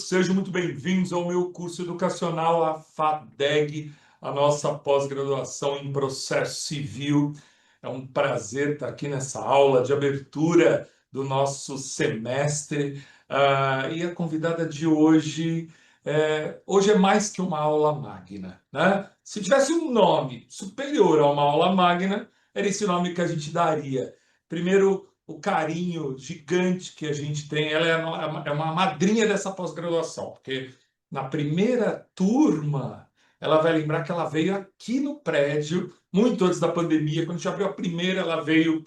sejam muito bem-vindos ao meu curso educacional, a FADEG, a nossa pós-graduação em processo civil. É um prazer estar aqui nessa aula de abertura do nosso semestre. E a convidada de hoje, hoje é mais que uma aula magna, né? Se tivesse um nome superior a uma aula magna, era esse nome que a gente daria. Primeiro, o carinho gigante que a gente tem. Ela é uma madrinha dessa pós-graduação, porque na primeira turma ela vai lembrar que ela veio aqui no prédio, muito antes da pandemia, quando a gente abriu a primeira, ela veio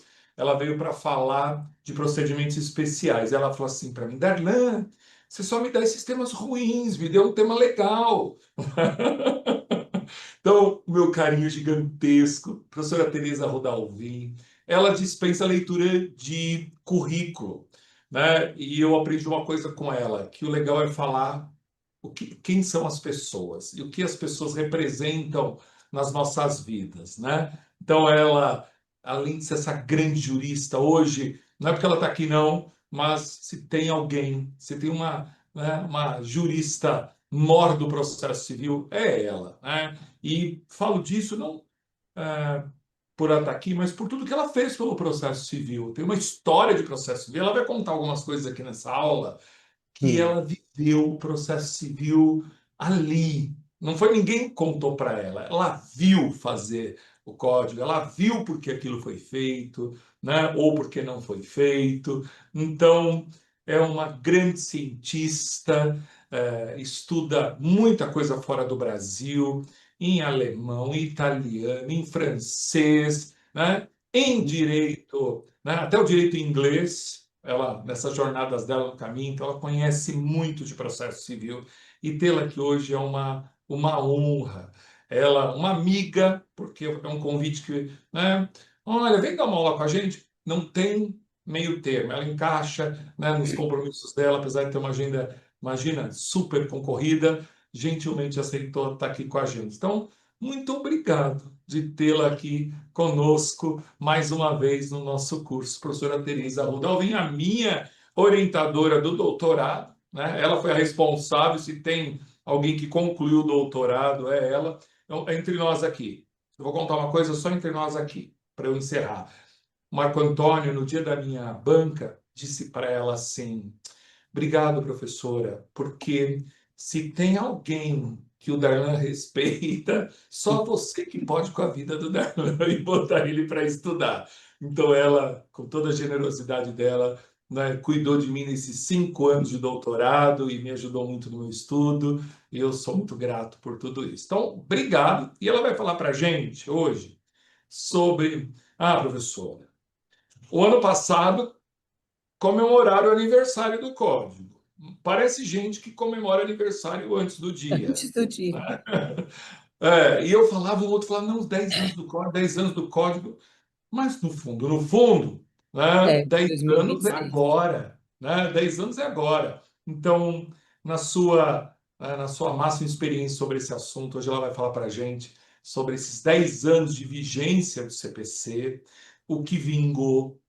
para falar de procedimentos especiais. Ela falou assim para mim: Darlan, você só me dá esses temas ruins, me deu um tema legal. Então, meu carinho gigantesco, professora Tereza Rodalvin, ela dispensa a leitura de currículo, né? E eu aprendi uma coisa com ela, que o legal é falar quem são as pessoas e o que as pessoas representam nas nossas vidas, né? Então, ela, além de ser essa grande jurista hoje, não é porque ela está aqui, não, mas se tem alguém, se tem uma jurista mor do processo civil, é ela, né? E falo disso não é, por ela estar aqui, mas por tudo que ela fez pelo processo civil. Tem uma história de processo civil. Ela vai contar algumas coisas aqui nessa aula que Hum. ela viveu o processo civil ali. Não foi ninguém que contou para ela. Ela viu fazer o código, ela viu porque aquilo foi feito, né? Ou porque não foi feito. Então, é uma grande cientista, estuda muita coisa fora do Brasil, em alemão, em italiano, em francês, né? Em direito, né? Até o direito inglês, ela nessas jornadas dela no caminho, então ela conhece muito de processo civil e tê-la aqui hoje é uma honra. Ela, uma amiga, porque é um convite que, né? Olha, vem dar uma aula com a gente. Não tem meio termo, ela encaixa, né, nos compromissos dela, apesar de ter uma agenda, imagina, super concorrida, gentilmente aceitou estar aqui com a gente. Então, muito obrigado de tê-la aqui conosco mais uma vez no nosso curso. Professora Tereza Rodalvin, a minha orientadora do doutorado, né? Ela foi a responsável, se tem alguém que concluiu o doutorado, é ela. Então, entre nós aqui, eu vou contar uma coisa só entre nós aqui, para eu encerrar. Marco Antônio, no dia da minha banca, disse para ela assim: obrigado, professora, porque se tem alguém que o Darlan respeita, só você que pode com a vida do Darlan e botar ele para estudar. Então, ela, com toda a generosidade dela, né, cuidou de mim nesses 5 anos de doutorado e me ajudou muito no meu estudo, e eu sou muito grato por tudo isso. Então, obrigado. E ela vai falar para a gente hoje sobre. Ah, professora, o ano passado comemorar o aniversário do código. Parece gente que comemora aniversário antes do dia. Antes do dia. E eu falava, o outro falava, não, os 10 anos do código, 10 anos do código. Mas no fundo, né, É, 10 anos é 2026. agora. Né, 10 anos é agora. Então, na sua máxima experiência sobre esse assunto, hoje ela vai falar para a gente sobre esses 10 anos de vigência do CPC, o que vingou,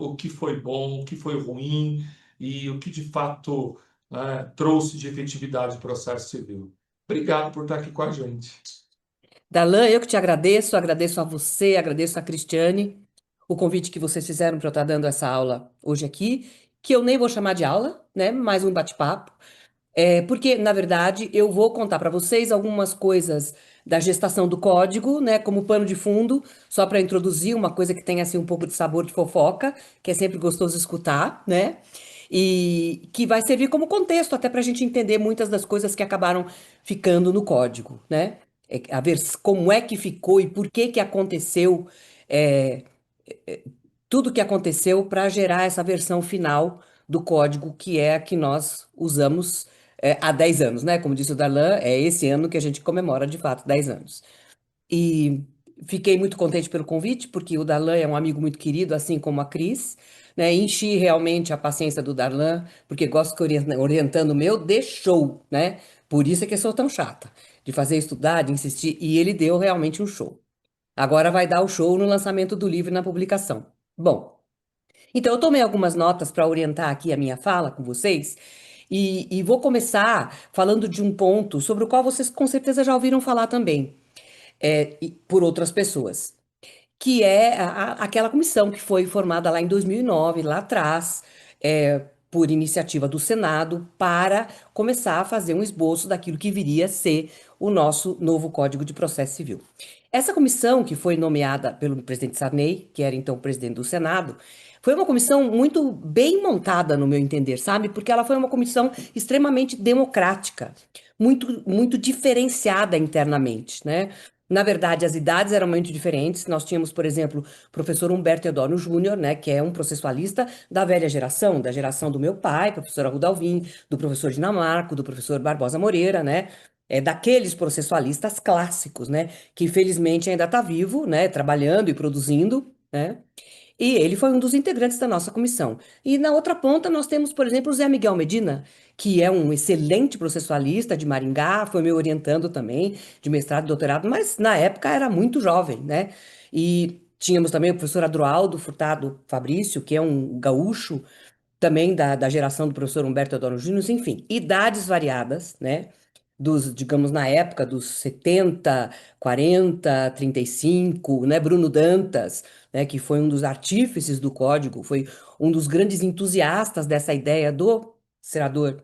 o que foi bom, o que foi ruim e o que de fato, trouxe de efetividade o processo civil. Obrigado por estar aqui com a gente. Darlan, eu que te agradeço, agradeço a você, agradeço a Cristiane, o convite que vocês fizeram para eu estar dando essa aula hoje aqui, que eu nem vou chamar de aula, né? Mais um bate-papo. Porque, na verdade, eu vou contar para vocês algumas coisas da gestação do código, né? Como pano de fundo, só para introduzir uma coisa que tenha assim, um pouco de sabor de fofoca, que é sempre gostoso escutar, né? E que vai servir como contexto até para a gente entender muitas das coisas que acabaram ficando no código, né? A ver como é que ficou e por que que aconteceu, é, tudo que aconteceu para gerar essa versão final do código, que é a que nós usamos há 10 anos, né? Como disse o Darlan, é esse ano que a gente comemora de fato 10 anos. E fiquei muito contente pelo convite, porque o Darlan é um amigo muito querido, assim como a Cris, né? Enchi realmente a paciência do Darlan, porque gosto que orientando o meu, deixou, né? Por isso é que eu sou tão chata, de fazer estudar, de insistir, e ele deu realmente um show. Agora vai dar o show no lançamento do livro e na publicação. Bom, então eu tomei algumas notas para orientar aqui a minha fala com vocês, E vou começar falando de um ponto sobre o qual vocês com certeza já ouviram falar também, por outras pessoas, que é aquela comissão que foi formada lá em 2009, lá atrás, por iniciativa do Senado, para começar a fazer um esboço daquilo que viria a ser o nosso novo Código de Processo Civil. Essa comissão, que foi nomeada pelo presidente Sarney, que era então presidente do Senado, foi uma comissão muito bem montada, no meu entender, sabe? Porque ela foi uma comissão extremamente democrática, muito diferenciada internamente, né? Na verdade, as idades eram muito diferentes. Nós tínhamos, por exemplo, o professor Humberto Eudónio Júnior, né, que é um processualista da velha geração, da geração do meu pai, professor Arruda Alvim, do professor Dinamarco, do professor Barbosa Moreira, né, daqueles processualistas clássicos, né, que felizmente ainda está vivo, né, trabalhando e produzindo, né. E ele foi um dos integrantes da nossa comissão. E na outra ponta nós temos, por exemplo, o Zé Miguel Medina, que é um excelente processualista de Maringá, foi meu orientando também, de mestrado e doutorado, mas na época era muito jovem, né? E tínhamos também o professor Adroaldo Furtado Fabrício, que é um gaúcho, também da geração do professor Humberto Eudónio Júnior, enfim, idades variadas, né? Digamos, na época dos 70, 40, 35, né? Bruno Dantas, né? Que foi um dos artífices do código, foi um dos grandes entusiastas dessa ideia do senador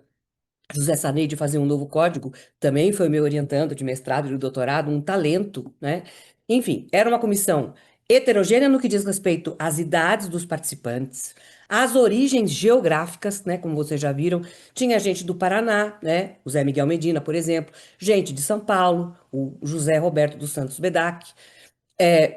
José Sarney de fazer um novo código, também foi meu orientando de mestrado e de doutorado, um talento, né? Enfim, era uma comissão heterogênea no que diz respeito às idades dos participantes, às origens geográficas, né? Como vocês já viram, tinha gente do Paraná, né? O Zé Miguel Medina, por exemplo, gente de São Paulo, o José Roberto dos Santos Bedac,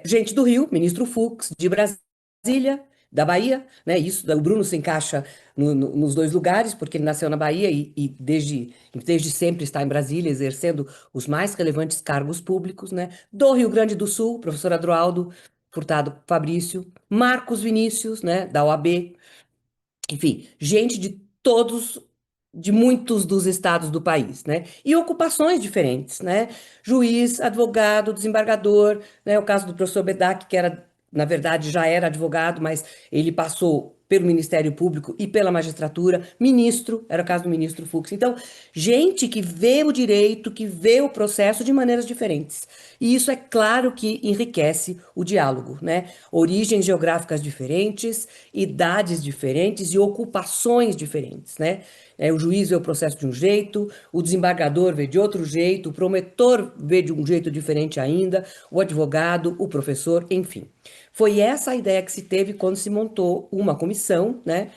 gente do Rio, ministro Fux, de Brasília, da Bahia, né? Isso, o Bruno se encaixa nos dois lugares, porque ele nasceu na Bahia e desde sempre está em Brasília, exercendo os mais relevantes cargos públicos, né? Do Rio Grande do Sul, professor Adroaldo Furtado Fabrício, Marcos Vinícius, né? Da OAB, enfim, gente de muitos dos estados do país, né? E ocupações diferentes, né? Juiz, advogado, desembargador, né? O caso do professor Bedak, que era, na verdade, já era advogado, mas ele passou pelo Ministério Público e pela magistratura, ministro, era o caso do ministro Fux. Então, gente que vê o direito, que vê o processo de maneiras diferentes. E isso é claro que enriquece o diálogo, né? Origens geográficas diferentes, idades diferentes e ocupações diferentes, né? O juiz vê o processo de um jeito, o desembargador vê de outro jeito, o promotor vê de um jeito diferente ainda, o advogado, o professor, enfim. Foi essa a ideia que se teve quando se montou uma comissão, né?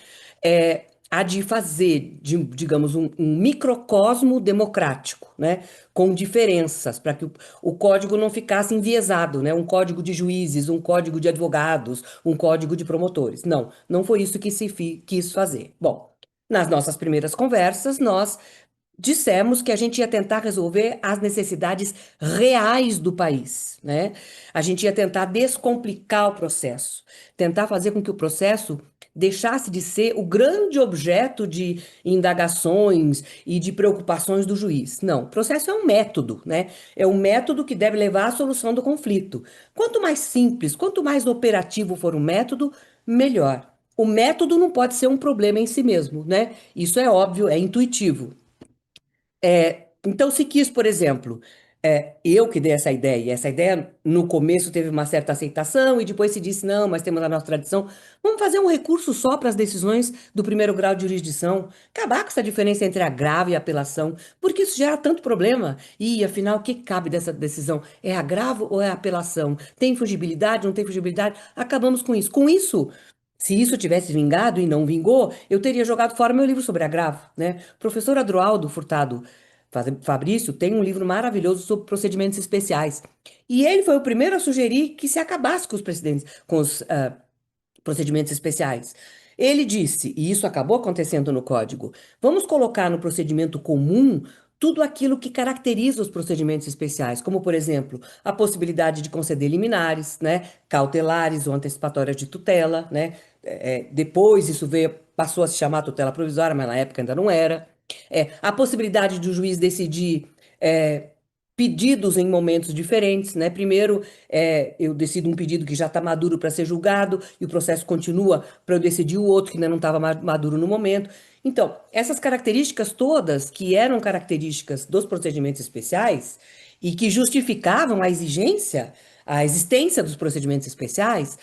A de fazer, digamos, um microcosmo democrático, né? Com diferenças, para que o código não ficasse enviesado, né? Um código de juízes, um código de advogados, um código de promotores. Não, não foi isso que se quis fazer. Bom, nas nossas primeiras conversas, nós dissemos que a gente ia tentar resolver as necessidades reais do país, né? A gente ia tentar descomplicar o processo, tentar fazer com que o processo deixasse de ser o grande objeto de indagações e de preocupações do juiz. Não, o processo é um método, né? É um método que deve levar à solução do conflito. Quanto mais simples, quanto mais operativo for o método, melhor. O método não pode ser um problema em si mesmo, né? Isso é óbvio, é intuitivo. Então, se quis, por exemplo, eu que dei essa ideia, e essa ideia no começo teve uma certa aceitação, e depois se disse, não, mas temos a nossa tradição, vamos fazer um recurso só para as decisões do primeiro grau de jurisdição, acabar com essa diferença entre agravo e apelação, porque isso gera tanto problema. E, afinal, o que cabe dessa decisão? É agravo ou é apelação? Tem fugibilidade, não tem fugibilidade? Acabamos com isso. Com isso, se isso tivesse vingado e não vingou, eu teria jogado fora meu livro sobre agravo, né? O professor Adroaldo Furtado Fabrício tem um livro maravilhoso sobre procedimentos especiais. E ele foi o primeiro a sugerir que se acabasse com os procedimentos especiais. Ele disse, e isso acabou acontecendo no código, vamos colocar no procedimento comum tudo aquilo que caracteriza os procedimentos especiais, como, por exemplo, a possibilidade de conceder liminares, né, cautelares ou antecipatórias de tutela, né, depois isso passou a se chamar tutela provisória, mas na época ainda não era. A possibilidade do juiz decidir pedidos em momentos diferentes, né? Primeiro, eu decido um pedido que já está maduro para ser julgado e o processo continua para eu decidir o outro que ainda não estava maduro no momento. Então, essas características todas, que eram características dos procedimentos especiais e que justificavam a existência dos procedimentos especiais,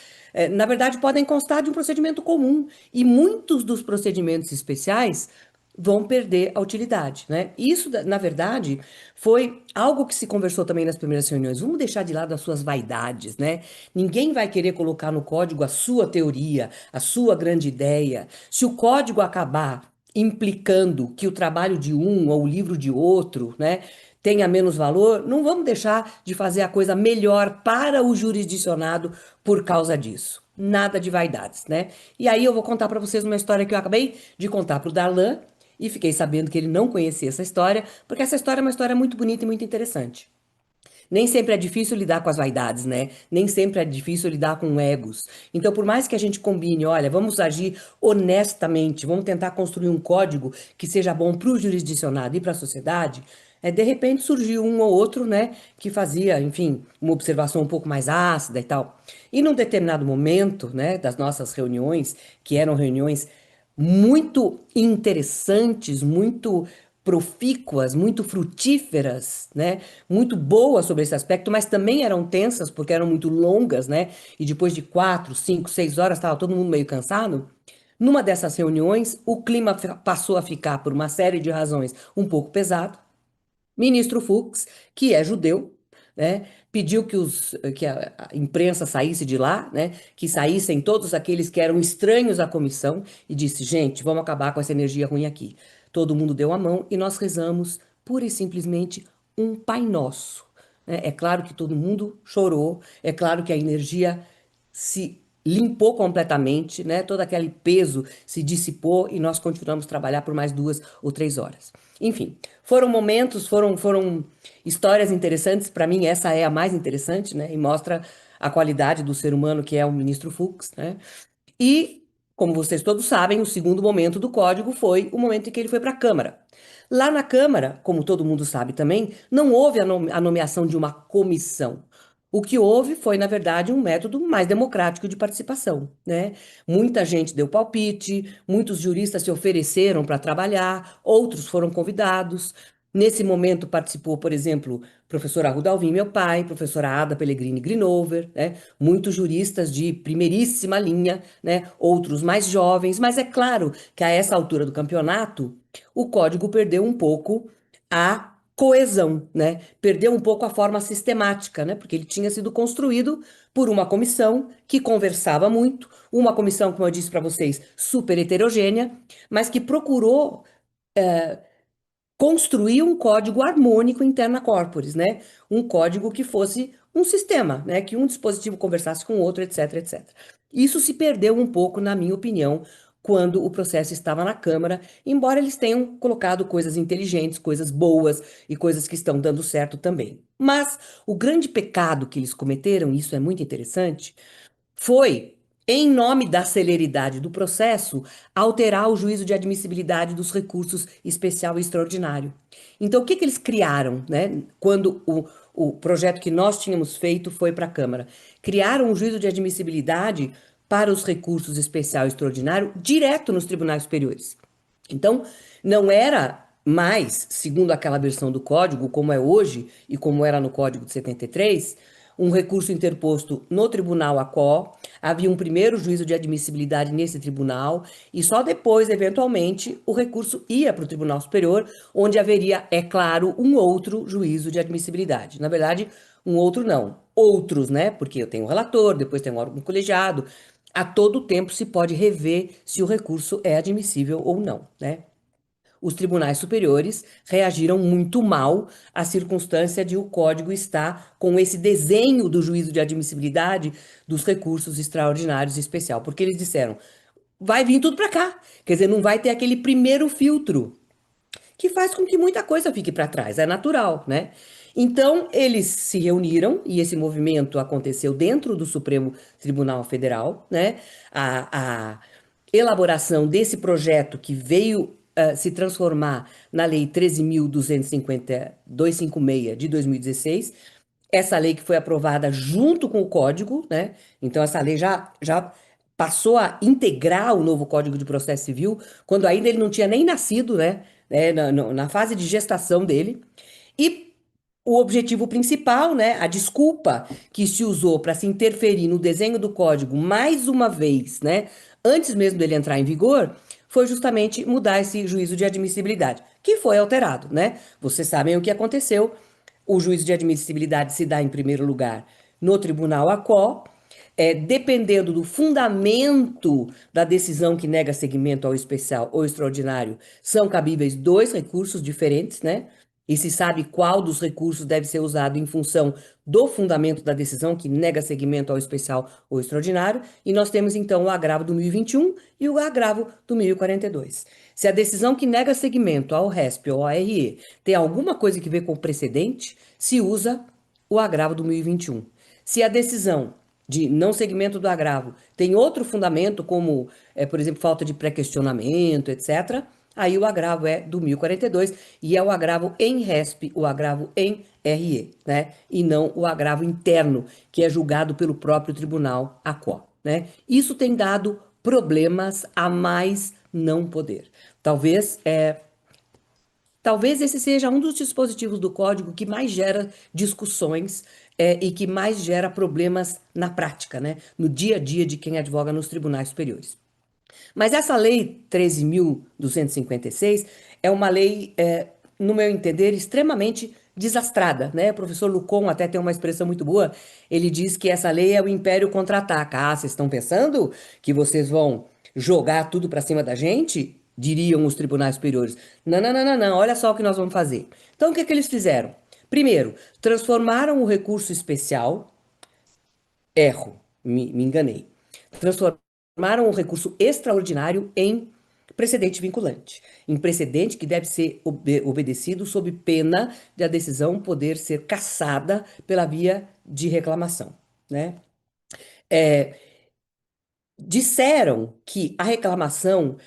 na verdade, podem constar de um procedimento comum. E muitos dos procedimentos especiais vão perder a utilidade, né? Isso, na verdade, foi algo que se conversou também nas primeiras reuniões. Vamos deixar de lado as suas vaidades, né? Ninguém vai querer colocar no código a sua teoria, a sua grande ideia. Se o código acabar implicando que o trabalho de um ou o livro de outro, né, tenha menos valor, não vamos deixar de fazer a coisa melhor para o jurisdicionado por causa disso. Nada de vaidades, né? E aí eu vou contar para vocês uma história que eu acabei de contar para o Darlan e fiquei sabendo que ele não conhecia essa história, porque essa história é uma história muito bonita e muito interessante. Nem sempre é difícil lidar com as vaidades, né? Nem sempre é difícil lidar com egos. Então, por mais que a gente combine, olha, vamos agir honestamente, vamos tentar construir um código que seja bom para o jurisdicionado e para a sociedade, de repente surgiu um ou outro, né, que fazia, enfim, uma observação um pouco mais ácida e tal. E num determinado momento, né, das nossas reuniões, que eram reuniões muito interessantes, muito profícuas, muito frutíferas, né? Muito boas sobre esse aspecto, mas também eram tensas porque eram muito longas, né? E depois de 4, 5, 6 horas estava todo mundo meio cansado. Numa dessas reuniões, o clima passou a ficar, por uma série de razões, um pouco pesado. Ministro Fux, que é judeu, né, pediu que a imprensa saísse de lá, né, que saíssem todos aqueles que eram estranhos à comissão e disse: gente, vamos acabar com essa energia ruim aqui. Todo mundo deu a mão e nós rezamos pura e simplesmente um Pai Nosso, né? É claro que todo mundo chorou, é claro que a energia se limpou completamente, né? Todo aquele peso se dissipou e nós continuamos a trabalhar por mais 2 ou 3 horas. Enfim, foram momentos, foram histórias interessantes. Para mim, essa é a mais interessante, né? E mostra a qualidade do ser humano que é o ministro Fux, né? E, como vocês todos sabem, o segundo momento do código foi o momento em que ele foi para a Câmara. Lá na Câmara, como todo mundo sabe também, não houve a nomeação de uma comissão. O que houve foi, na verdade, um método mais democrático de participação, né? Muita gente deu palpite, muitos juristas se ofereceram para trabalhar, outros foram convidados. Nesse momento participou, por exemplo, professor Arruda Alvim, meu pai, professora Ada Pellegrini Grinover, né? Muitos juristas de primeiríssima linha, né? Outros mais jovens, mas é claro que a essa altura do campeonato, o código perdeu um pouco a coesão, né? Perdeu um pouco a forma sistemática, né? Porque ele tinha sido construído por uma comissão que conversava muito, uma comissão, como eu disse para vocês, super heterogênea, mas que procurou construir um código harmônico interna corporis, né? Um código que fosse um sistema, né? Que um dispositivo conversasse com o outro, etc, etc. Isso se perdeu um pouco, na minha opinião, quando o processo estava na Câmara, embora eles tenham colocado coisas inteligentes, coisas boas e coisas que estão dando certo também. Mas o grande pecado que eles cometeram, e isso é muito interessante, foi, em nome da celeridade do processo, alterar o juízo de admissibilidade dos recursos especial e extraordinário. Então, o que que eles criaram, né, quando o projeto que nós tínhamos feito foi para a Câmara? Criaram um juízo de admissibilidade para os recursos especial e extraordinário direto nos tribunais superiores. Então, não era mais, segundo aquela versão do código, como é hoje e como era no Código de 73, um recurso interposto no tribunal ACO, havia um primeiro juízo de admissibilidade nesse tribunal e só depois, eventualmente, o recurso ia para o Tribunal Superior, onde haveria, é claro, um outro juízo de admissibilidade. Na verdade, um outro não, outros, né? Porque eu tenho um relator, depois tem um órgão colegiado. A todo tempo se pode rever se o recurso é admissível ou não, né? Os tribunais superiores reagiram muito mal à circunstância de o código estar com esse desenho do juízo de admissibilidade dos recursos extraordinários e especial, porque eles disseram, vai vir tudo para cá, quer dizer, não vai ter aquele primeiro filtro, que faz com que muita coisa fique para trás, é natural, né? Então, eles se reuniram, e esse movimento aconteceu dentro do Supremo Tribunal Federal, né? A elaboração desse projeto que veio se transformar na Lei 13.256 de 2016, essa lei que foi aprovada junto com o Código, né? Então, essa lei já passou a integrar o novo Código de Processo Civil, quando ainda ele não tinha nem nascido, né? Na fase de gestação dele. E o objetivo principal, né? A desculpa que se usou para se interferir no desenho do código mais uma vez, né? Antes mesmo dele entrar em vigor, foi justamente mudar esse juízo de admissibilidade, que foi alterado, né? Vocês sabem o que aconteceu. O juízo de admissibilidade se dá, em primeiro lugar, no tribunal ACO, dependendo do fundamento da decisão que nega seguimento ao especial ou extraordinário, são cabíveis dois recursos diferentes, né? E se sabe qual dos recursos deve ser usado em função do fundamento da decisão que nega seguimento ao especial ou extraordinário. E nós temos então o agravo do 1021 e o agravo do 1042. Se a decisão que nega seguimento ao RESP ou ao RE tem alguma coisa que ver com o precedente, se usa o agravo do 1021. Se a decisão de não seguimento do agravo tem outro fundamento, como, por exemplo, falta de pré-questionamento, etc., aí o agravo é do 1042 e é o agravo em RESP, o agravo em RE, né? E não o agravo interno, que é julgado pelo próprio tribunal ACO, né? Isso tem dado problemas a mais não poder. Talvez esse seja um dos dispositivos do código que mais gera discussões e que mais gera problemas na prática, né? No dia a dia de quem advoga nos tribunais superiores. Mas essa lei 13.256 é uma lei, no meu entender, extremamente desastrada, né? O professor Lucon até tem uma expressão muito boa. Ele diz que essa lei é o império contra-ataca. Ah, vocês estão pensando que vocês vão jogar tudo para cima da gente? Diriam os tribunais superiores. Não, não, não, não, não. Olha só o que nós vamos fazer. Então, o que que eles fizeram? Primeiro, transformaram o recurso especial. Erro, me enganei. Transformaram o recurso extraordinário em precedente vinculante, em precedente que deve ser obedecido sob pena de a decisão poder ser cassada pela via de reclamação, né? É, Disseram que a reclamação,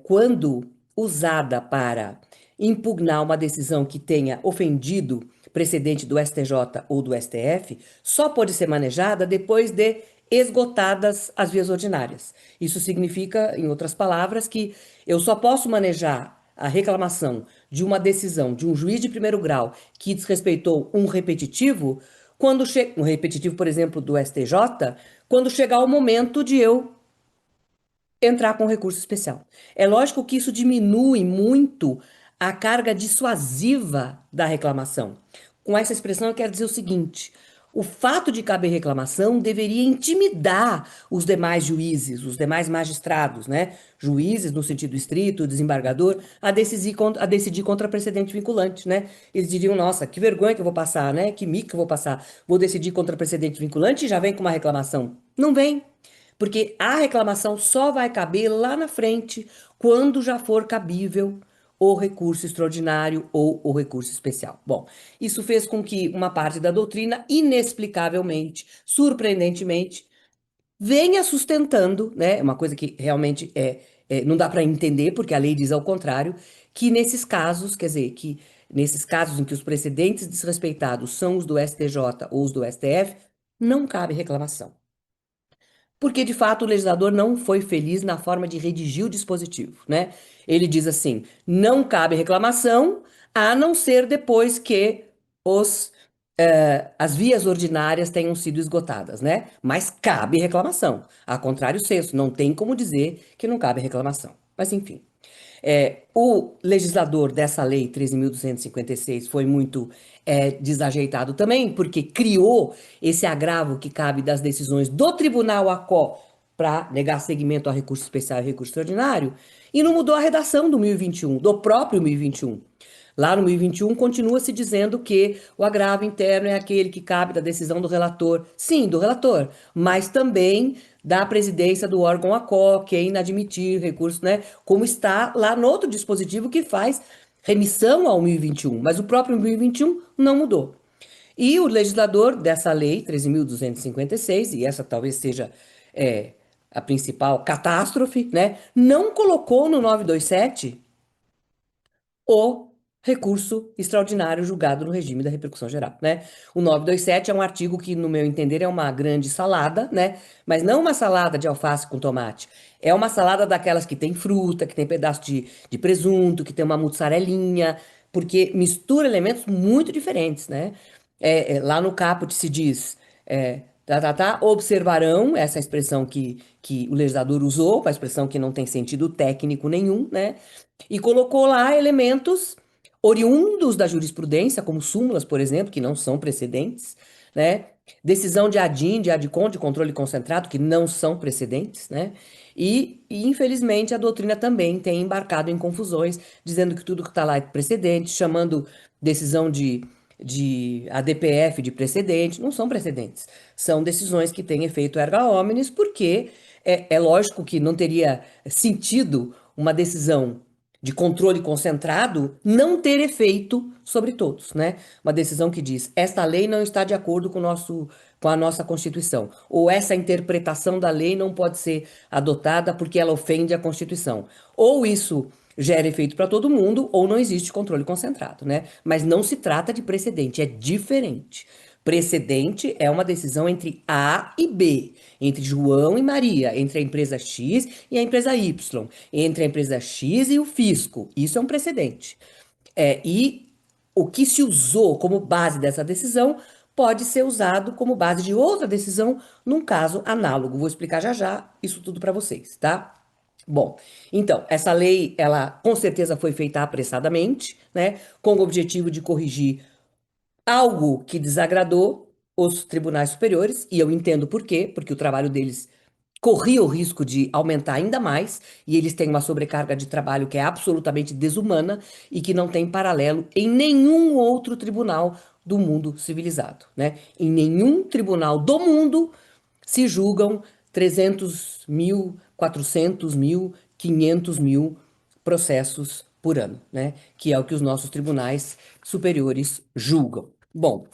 quando usada para impugnar uma decisão que tenha ofendido precedente do STJ ou do STF, só pode ser manejada depois de esgotadas as vias ordinárias. Isso significa, em outras palavras, que eu só posso manejar a reclamação de uma decisão de um juiz de primeiro grau que desrespeitou um repetitivo, quando um repetitivo, por exemplo, do STJ, quando chegar o momento de eu entrar com recurso especial. É lógico que isso diminui muito a carga dissuasiva da reclamação. Com essa expressão, eu quero dizer o seguinte: o fato de caber reclamação deveria intimidar os demais juízes, os demais magistrados, né? Juízes, no sentido estrito, desembargador, a decidir contra precedente vinculante, né? Eles diriam: nossa, que vergonha que eu vou passar, né? Que mico que eu vou passar. Vou decidir contra precedente vinculante e já vem com uma reclamação. Não vem. Porque a reclamação só vai caber lá na frente, quando já for cabível o recurso extraordinário ou o recurso especial. Bom, isso fez com que uma parte da doutrina, inexplicavelmente, surpreendentemente, venha sustentando, né, uma coisa que realmente não dá para entender, porque a lei diz ao contrário, que nesses casos, quer dizer, que nesses casos em que os precedentes desrespeitados são os do STJ ou os do STF, não cabe reclamação. Porque, de fato, o legislador não foi feliz na forma de redigir o dispositivo, né? Ele diz assim: não cabe reclamação, a não ser depois que as vias ordinárias tenham sido esgotadas, né? Mas cabe reclamação. A contrário senso, não tem como dizer que não cabe reclamação. Mas, enfim. O legislador dessa lei 13.256 foi muito desajeitado também, porque criou esse agravo que cabe das decisões do Tribunal ACO para negar seguimento a recurso especial e recurso extraordinário, e não mudou a redação do 1021, do próprio 1021. Lá no 1021 continua se dizendo que o agravo interno é aquele que cabe da decisão do relator. Sim, do relator, mas também da presidência do órgão ACO, que é inadmitir recurso, né? Como está lá no outro dispositivo que faz remissão ao 1021, mas o próprio 1021 não mudou. E o legislador dessa lei, 13.256, e essa talvez seja a principal catástrofe, né? Não colocou no 927 o recurso extraordinário julgado no regime da repercussão geral, né? O 927 é um artigo que, no meu entender, é uma grande salada, né? Mas não uma salada de alface com tomate. É uma salada daquelas que tem fruta, que tem pedaço de presunto, que tem uma mussarelinha, porque mistura elementos muito diferentes, né? Lá no caput se diz, observarão, essa expressão que o legislador usou, uma expressão que não tem sentido técnico nenhum, né? E colocou lá elementos oriundos da jurisprudência, como súmulas, por exemplo, que não são precedentes, né? Decisão de ADIM, de ADCON, de controle concentrado, que não são precedentes, né? Infelizmente, a doutrina também tem embarcado em confusões, dizendo que tudo que está lá é precedente, chamando decisão de ADPF de precedente. Não são precedentes, são decisões que têm efeito erga omnes, porque é lógico que não teria sentido uma decisão de controle concentrado não ter efeito sobre todos, né? Uma decisão que diz: esta lei não está de acordo com a nossa Constituição, ou essa interpretação da lei não pode ser adotada porque ela ofende a Constituição. Ou isso gera efeito para todo mundo, ou não existe controle concentrado, né? Mas não se trata de precedente, é diferente. Precedente é uma decisão entre A e B, entre João e Maria, entre a empresa X e a empresa Y, entre a empresa X e o fisco. Isso é um precedente. E o que se usou como base dessa decisão pode ser usado como base de outra decisão num caso análogo. Vou explicar já já isso tudo para vocês, tá? Bom, então, essa lei, ela com certeza foi feita apressadamente, né, com o objetivo de corrigir algo que desagradou os tribunais superiores, e eu entendo por quê, porque o trabalho deles corria o risco de aumentar ainda mais, e eles têm uma sobrecarga de trabalho que é absolutamente desumana e que não tem paralelo em nenhum outro tribunal do mundo civilizado, né? Em nenhum tribunal do mundo se julgam 300.000, 400.000, 500.000 processos por ano, né? Que é o que os nossos tribunais superiores julgam. Bom,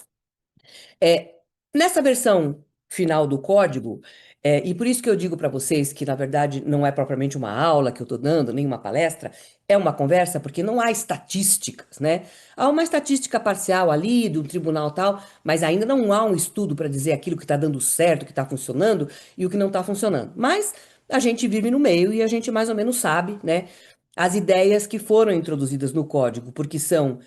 é, nessa versão final do código, e por isso que eu digo para vocês que, na verdade, não é propriamente uma aula que eu estou dando, nem uma palestra, é uma conversa, porque não há estatísticas, né? Há uma estatística parcial ali do tribunal tal, mas ainda não há um estudo para dizer aquilo que está dando certo, que está funcionando e o que não está funcionando. Mas a gente vive no meio e a gente mais ou menos sabe, né? As ideias que foram introduzidas no código, porque são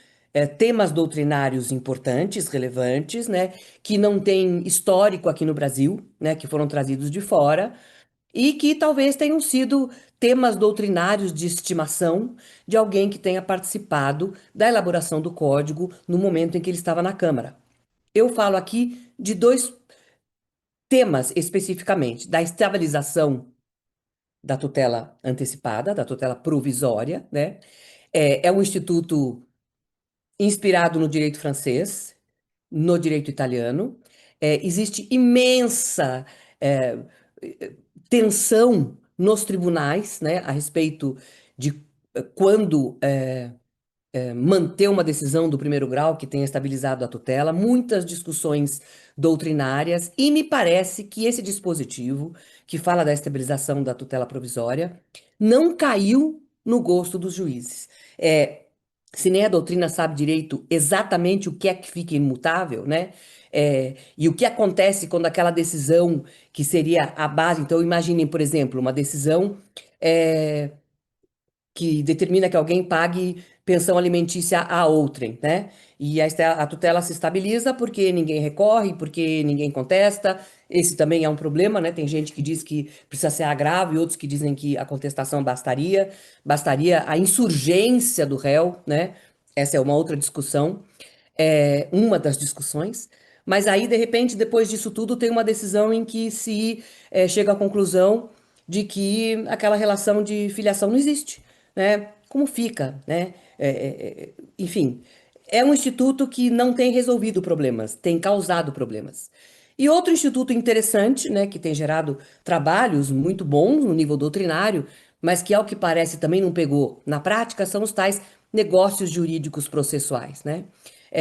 temas doutrinários importantes, relevantes, né, que não têm histórico aqui no Brasil, né, que foram trazidos de fora e que talvez tenham sido temas doutrinários de estimação de alguém que tenha participado da elaboração do código no momento em que ele estava na Câmara. Eu falo aqui de dois temas especificamente, da estabilização da tutela antecipada, da tutela provisória, né? É um instituto inspirado no direito francês, no direito italiano. Existe imensa é, tensão nos tribunais, né, a respeito de quando manter uma decisão do primeiro grau que tenha estabilizado a tutela, muitas discussões doutrinárias, e me parece que esse dispositivo, que fala da estabilização da tutela provisória, não caiu no gosto dos juízes. Se nem a doutrina sabe direito exatamente o que é que fica imutável, né? E o que acontece quando aquela decisão que seria a base. Então, imaginem, por exemplo, uma decisão é, que determina que alguém pague pensão alimentícia a outrem, né? E a tutela se estabiliza porque ninguém recorre, porque ninguém contesta. Esse também é um problema, né? Tem gente que diz que precisa ser agravo e outros que dizem que a contestação bastaria a insurgência do réu, né? Essa é uma outra discussão, uma das discussões. Mas aí, de repente, depois disso tudo, tem uma decisão em que se chega à conclusão de que aquela relação de filiação não existe, né? Como fica, né? Enfim, é um instituto que não tem resolvido problemas, tem causado problemas. E outro instituto interessante, né, que tem gerado trabalhos muito bons no nível doutrinário, mas que, ao que parece, também não pegou na prática, são os tais negócios jurídicos processuais, né?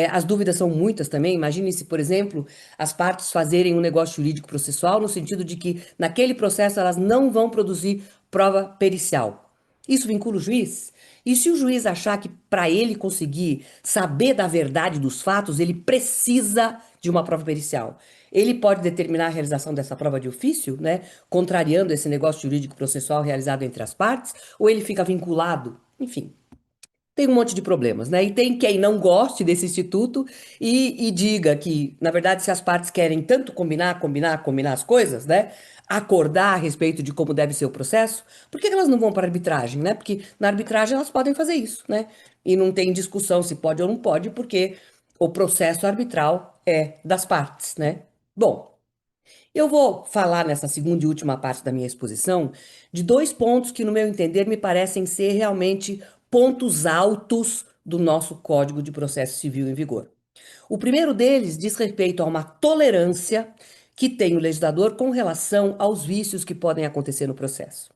As dúvidas são muitas também. Imagine se, por exemplo, as partes fazerem um negócio jurídico processual no sentido de que, naquele processo, elas não vão produzir prova pericial. Isso vincula o juiz? E se o juiz achar que para ele conseguir saber da verdade dos fatos, ele precisa de uma prova pericial. Ele pode determinar a realização dessa prova de ofício, né, contrariando esse negócio jurídico processual realizado entre as partes, ou ele fica vinculado, enfim. Tem um monte de problemas, né? E tem quem não goste desse instituto e diga que, na verdade, se as partes querem tanto combinar as coisas, né? Acordar a respeito de como deve ser o processo, por que que elas não vão para a arbitragem, né? Porque na arbitragem elas podem fazer isso, né? E não tem discussão se pode ou não pode, porque o processo arbitral é das partes, né? Bom, eu vou falar nessa segunda e última parte da minha exposição de dois pontos que, no meu entender, me parecem ser realmente pontos altos do nosso Código de Processo Civil em vigor. O primeiro deles diz respeito a uma tolerância que tem o legislador com relação aos vícios que podem acontecer no processo.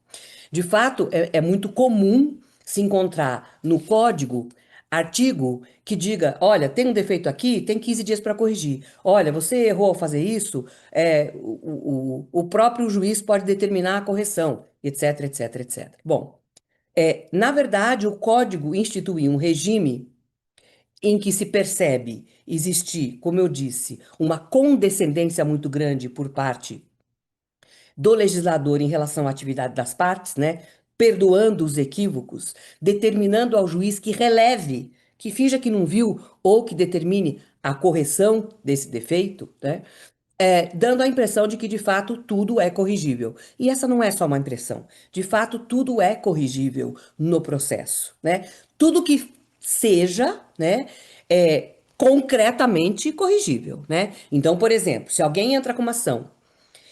De fato, é muito comum se encontrar no código artigo que diga: olha, tem um defeito aqui, tem 15 dias para corrigir. Olha, você errou ao fazer isso, o próprio juiz pode determinar a correção, etc, etc, etc. Bom, na verdade, o código institui um regime em que se percebe existir, como eu disse, uma condescendência muito grande por parte do legislador em relação à atividade das partes, né? Perdoando os equívocos, determinando ao juiz que releve, que finja que não viu ou que determine a correção desse defeito, né? Dando a impressão de que de fato tudo é corrigível. E essa não é só uma impressão. De fato, tudo é corrigível no processo, né? Tudo que seja, né, concretamente corrigível, né? Então, por exemplo, se alguém entra com uma ação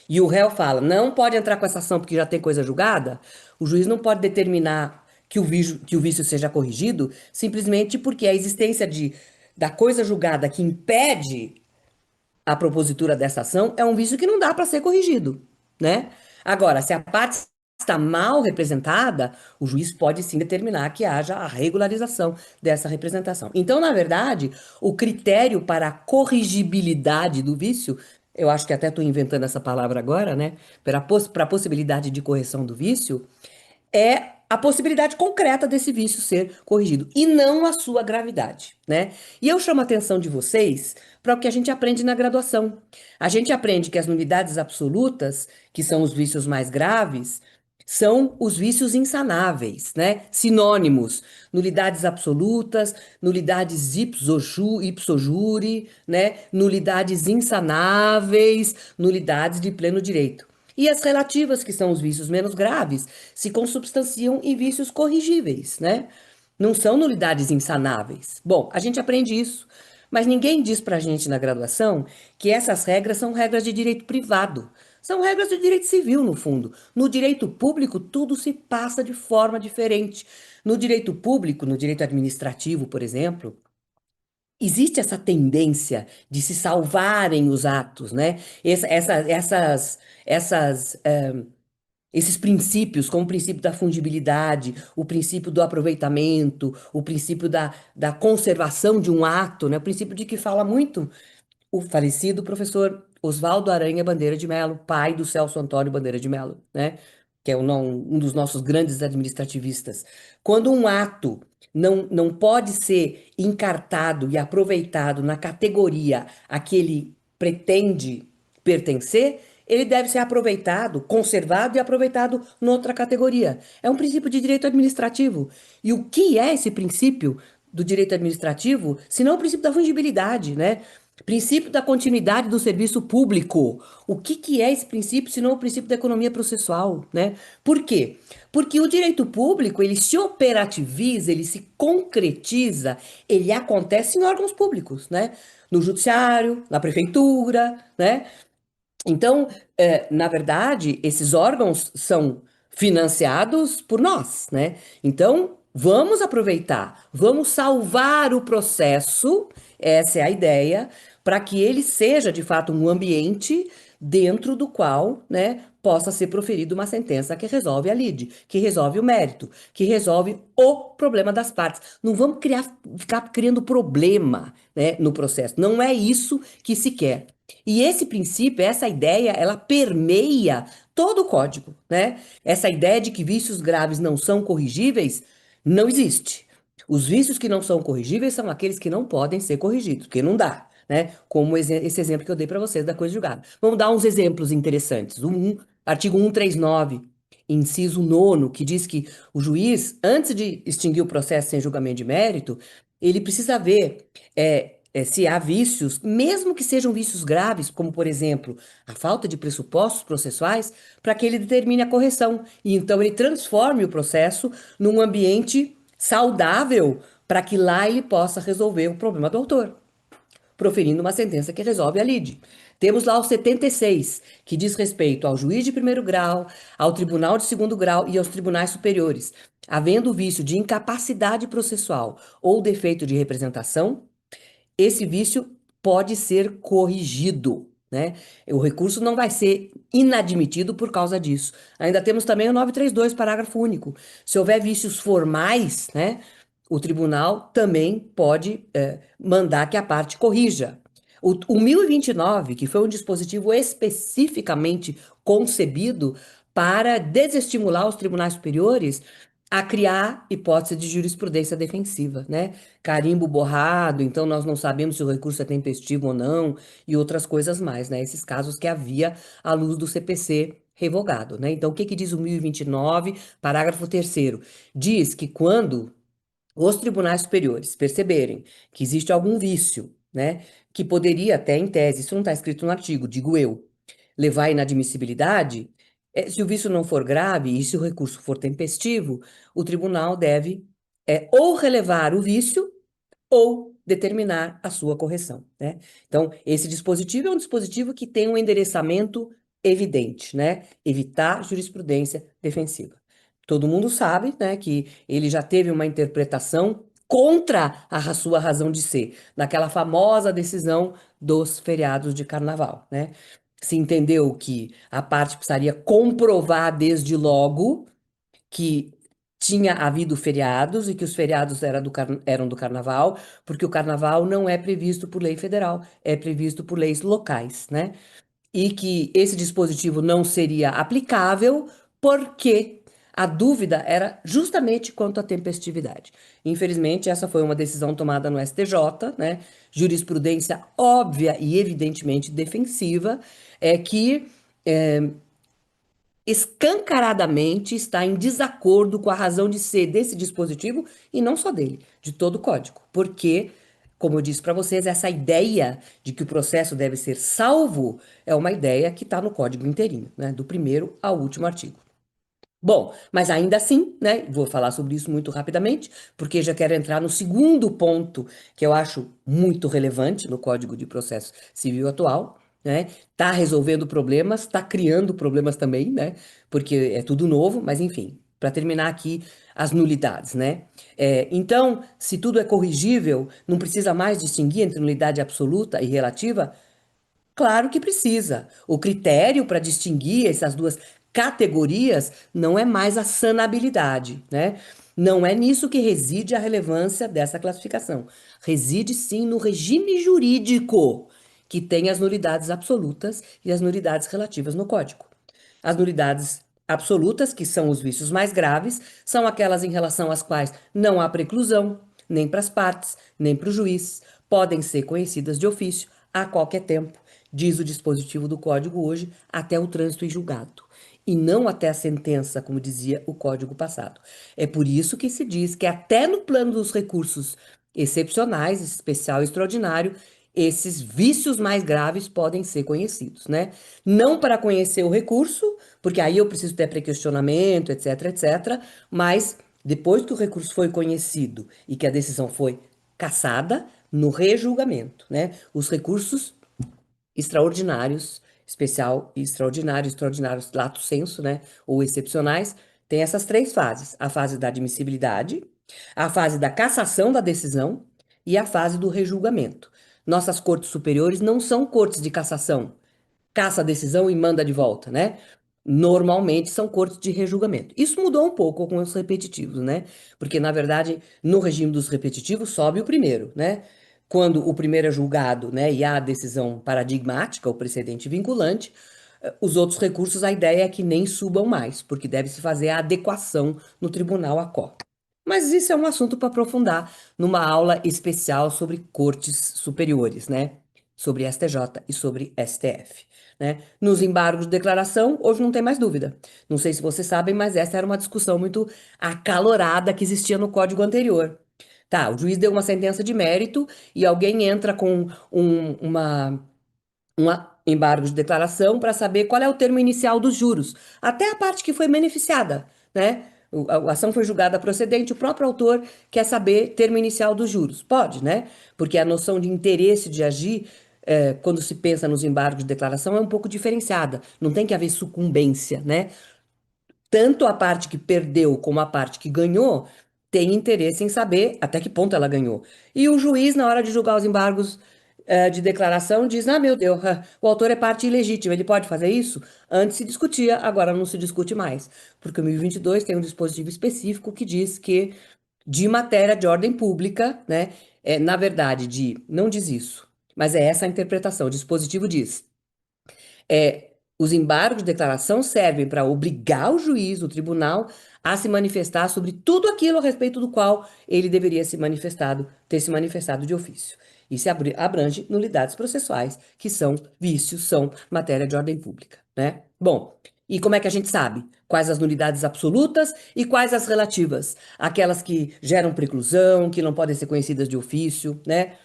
e o réu fala, não pode entrar com essa ação porque já tem coisa julgada, o juiz não pode determinar que o vício seja corrigido simplesmente porque a existência da coisa julgada que impede a propositura dessa ação é um vício que não dá para ser corrigido, né? Agora, se a parte está mal representada, o juiz pode sim determinar que haja a regularização dessa representação. Então, na verdade, o critério para a corrigibilidade do vício, eu acho que até estou inventando essa palavra agora, né? Para a possibilidade de correção do vício, é a possibilidade concreta desse vício ser corrigido e não a sua gravidade, né? E eu chamo a atenção de vocês para o que a gente aprende na graduação. A gente aprende que as nulidades absolutas, que são os vícios mais graves, são os vícios insanáveis, né? Sinônimos: nulidades absolutas, nulidades ipso jure, né? Nulidades insanáveis, nulidades de pleno direito. E as relativas, que são os vícios menos graves, se consubstanciam em vícios corrigíveis, né? Não são nulidades insanáveis. Bom, a gente aprende isso, mas ninguém diz pra gente na graduação que essas regras são regras de direito privado. São regras de direito civil, no fundo. No direito público, tudo se passa de forma diferente. No direito público, no direito administrativo, por exemplo, existe essa tendência de se salvarem os atos, né? Essas, esses princípios, como o princípio da fungibilidade, o princípio do aproveitamento, o princípio da conservação de um ato, né? O princípio de que fala muito o falecido professor Oswaldo Aranha Bandeira de Melo, pai do Celso Antônio Bandeira de Melo, né? Que é um dos nossos grandes administrativistas. Quando um ato não pode ser encartado e aproveitado na categoria a que ele pretende pertencer, ele deve ser aproveitado, conservado e aproveitado noutra categoria. É um princípio de direito administrativo. E o que é esse princípio do direito administrativo, se não o princípio da fungibilidade, né? Princípio da continuidade do serviço público. O que é esse princípio, se não o princípio da economia processual, né? Por quê? Porque o direito público, ele se operativiza, ele se concretiza, ele acontece em órgãos públicos, né? No judiciário, na prefeitura, né? Então, na verdade, esses órgãos são financiados por nós, né? Então, vamos aproveitar, vamos salvar o processo, essa é a ideia, para que ele seja de fato um ambiente dentro do qual, né, possa ser proferida uma sentença que resolve a lide, que resolve o mérito, que resolve o problema das partes. Não vamos ficar criando problema, né, no processo. Não é isso que se quer. E esse princípio, essa ideia, ela permeia todo o código, né? Essa ideia de que vícios graves não são corrigíveis Não existe. Os vícios que não são corrigíveis são aqueles que não podem ser corrigidos, porque não dá, né? Como esse exemplo que eu dei para vocês da coisa julgada. Vamos dar uns exemplos interessantes. Artigo 139, inciso 9, que diz que o juiz, antes de extinguir o processo sem julgamento de mérito, ele precisa ver se há vícios, mesmo que sejam vícios graves, como, por exemplo, a falta de pressupostos processuais, para que ele determine a correção. E então ele transforme o processo num ambiente saudável para que lá ele possa resolver o problema do autor, proferindo uma sentença que resolve a lide. Temos lá o 76, que diz respeito ao juiz de primeiro grau, ao tribunal de segundo grau e aos tribunais superiores. Havendo vício de incapacidade processual ou defeito de representação, esse vício pode ser corrigido, né? O recurso não vai ser inadmitido por causa disso. Ainda temos também o 932, parágrafo único. Se houver vícios formais, né, o tribunal também pode mandar que a parte corrija. O 1029, que foi um dispositivo especificamente concebido para desestimular os tribunais superiores a criar hipótese de jurisprudência defensiva, né? Carimbo borrado, então nós não sabemos se o recurso é tempestivo ou não, e outras coisas mais, né? Esses casos que havia à luz do CPC revogado, né? Então, o que que diz o 1029, parágrafo 3º? Diz que quando os tribunais superiores perceberem que existe algum vício, né, que poderia até, em tese, isso não está escrito no artigo, digo eu, levar à inadmissibilidade, se o vício não for grave e se o recurso for tempestivo, o tribunal deve ou relevar o vício ou determinar a sua correção, né? Então, esse dispositivo é um dispositivo que tem um endereçamento evidente, né? Evitar jurisprudência defensiva. Todo mundo sabe, né, que ele já teve uma interpretação contra a sua razão de ser, naquela famosa decisão dos feriados de carnaval, né? Se entendeu que a parte precisaria comprovar desde logo que tinha havido feriados e que os feriados eram do carnaval, porque o carnaval não é previsto por lei federal, é previsto por leis locais, né? E que esse dispositivo não seria aplicável porque a dúvida era justamente quanto à tempestividade. Infelizmente, essa foi uma decisão tomada no STJ, né? Jurisprudência óbvia e evidentemente defensiva, é que escancaradamente está em desacordo com a razão de ser desse dispositivo e não só dele, de todo o código. Porque, como eu disse para vocês, essa ideia de que o processo deve ser salvo é uma ideia que está no código inteirinho, né? Do primeiro ao último artigo. Bom, mas ainda assim, né? Vou falar sobre isso muito rapidamente, porque já quero entrar no segundo ponto que eu acho muito relevante no Código de Processo Civil atual, né? Tá resolvendo problemas, tá criando problemas também, né? Porque é tudo novo, mas enfim, para terminar aqui as nulidades, né? Então, se tudo é corrigível, não precisa mais distinguir entre nulidade absoluta e relativa? Claro que precisa. O critério para distinguir essas duas categorias não é mais a sanabilidade, né? Não é nisso que reside a relevância dessa classificação. Reside sim no regime jurídico, que tem as nulidades absolutas e as nulidades relativas no Código. As nulidades absolutas, que são os vícios mais graves, são aquelas em relação às quais não há preclusão, nem para as partes, nem para o juiz, podem ser conhecidas de ofício a qualquer tempo, diz o dispositivo do Código hoje, até o trânsito em julgado, e não até a sentença, como dizia o Código passado. É por isso que se diz que até no plano dos recursos excepcionais, especial e extraordinário, esses vícios mais graves podem ser conhecidos, né? Não para conhecer o recurso, porque aí eu preciso ter pré-questionamento, etc, etc, mas depois que o recurso foi conhecido e que a decisão foi cassada, no rejulgamento, né? Os recursos extraordinários, especial e extraordinário, extraordinários lato sensu, né? Ou excepcionais, tem essas três fases: a fase da admissibilidade, a fase da cassação da decisão e a fase do rejulgamento. Nossas cortes superiores não são cortes de cassação, caça a decisão e manda de volta, né? Normalmente são cortes de rejulgamento. Isso mudou um pouco com os repetitivos, né? Porque, na verdade, no regime dos repetitivos sobe o primeiro, né? Quando o primeiro é julgado, né, e há a decisão paradigmática, o precedente vinculante, os outros recursos, a ideia é que nem subam mais, porque deve se fazer a adequação no tribunal à CO. Mas isso é um assunto para aprofundar numa aula especial sobre cortes superiores, né? Sobre STJ e sobre STF, né? Nos embargos de declaração, hoje não tem mais dúvida. Não sei se vocês sabem, mas essa era uma discussão muito acalorada que existia no código anterior. Tá, o juiz deu uma sentença de mérito e alguém entra com um embargo de declaração para saber qual é o termo inicial dos juros, até a parte que foi beneficiada, né? A ação foi julgada procedente, o próprio autor quer saber termo inicial dos juros. Pode, né? Porque a noção de interesse de agir, quando se pensa nos embargos de declaração, é um pouco diferenciada. Não tem que haver sucumbência, né? Tanto a parte que perdeu como a parte que ganhou tem interesse em saber até que ponto ela ganhou. E o juiz, na hora de julgar os embargos, de declaração, diz: Ah, meu Deus, o autor é parte ilegítima, ele pode fazer isso? Antes se discutia, agora não se discute mais. Porque o 1022 tem um dispositivo específico que diz que, de matéria de ordem pública, né, na verdade, não diz isso, mas é essa a interpretação. O dispositivo diz. Os embargos de declaração servem para obrigar o juiz, o tribunal, a se manifestar sobre tudo aquilo a respeito do qual ele deveria ter se manifestado de ofício. Isso abrange nulidades processuais, que são vícios, são matéria de ordem pública, né? Bom, e como é que a gente sabe quais as nulidades absolutas e quais as relativas? Aquelas que geram preclusão, que não podem ser conhecidas de ofício, né?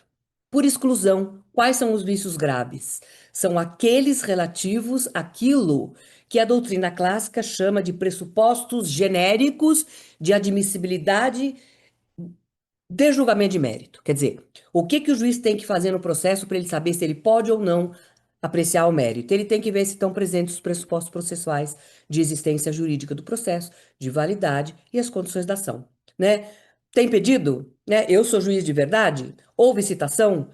Por exclusão, quais são os vícios graves? São aqueles relativos àquilo que a doutrina clássica chama de pressupostos genéricos de admissibilidade de julgamento de mérito. Quer dizer, o que que o juiz tem que fazer no processo para ele saber se ele pode ou não apreciar o mérito? Ele tem que ver se estão presentes os pressupostos processuais de existência jurídica do processo, de validade e as condições da ação, né? Tem pedido, né? Eu sou juiz de verdade? Houve citação?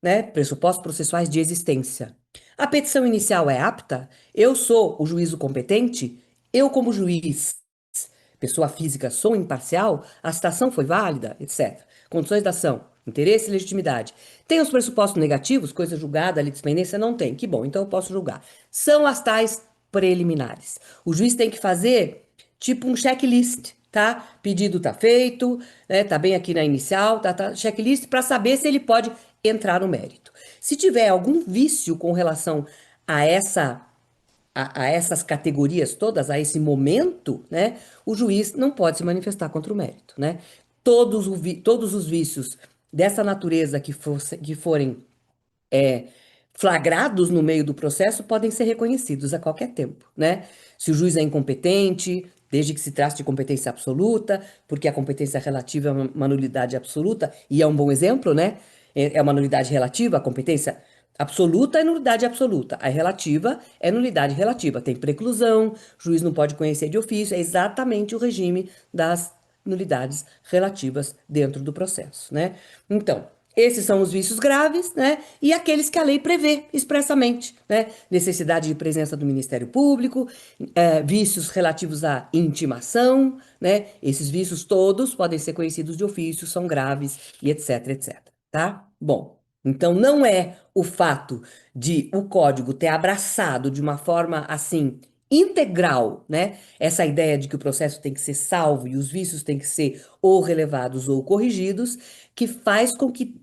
Né? Pressupostos processuais de existência. A petição inicial é apta? Eu sou o juízo competente? Eu, como juiz, pessoa física, sou imparcial? A citação foi válida? Etc. Condições da ação. Interesse e legitimidade. Tem os pressupostos negativos, coisa julgada, litispendência? Não tem. Que bom, então eu posso julgar. São as tais preliminares. O juiz tem que fazer tipo um checklist, tá? Pedido tá feito, né? Tá bem aqui na inicial, tá checklist para saber se ele pode entrar no mérito. Se tiver algum vício com relação a essas categorias todas, a esse momento, né, o juiz não pode se manifestar contra o mérito, né? Todos os vícios dessa natureza que forem flagrados no meio do processo podem ser reconhecidos a qualquer tempo, né? Se o juiz é incompetente, desde que se trate de competência absoluta, porque a competência relativa é uma nulidade absoluta, e é um bom exemplo, né? É uma nulidade relativa, a competência absoluta é nulidade absoluta, a relativa é nulidade relativa, tem preclusão, o juiz não pode conhecer de ofício, é exatamente o regime das nulidades relativas dentro do processo, né? Então, esses são os vícios graves, né? E aqueles que a lei prevê expressamente, né? Necessidade de presença do Ministério Público, vícios relativos à intimação, né? Esses vícios todos podem ser conhecidos de ofício, são graves e etc, etc, tá? Bom, então não é o fato de o código ter abraçado de uma forma assim integral, né? Essa ideia de que o processo tem que ser salvo e os vícios têm que ser ou relevados ou corrigidos, que faz com que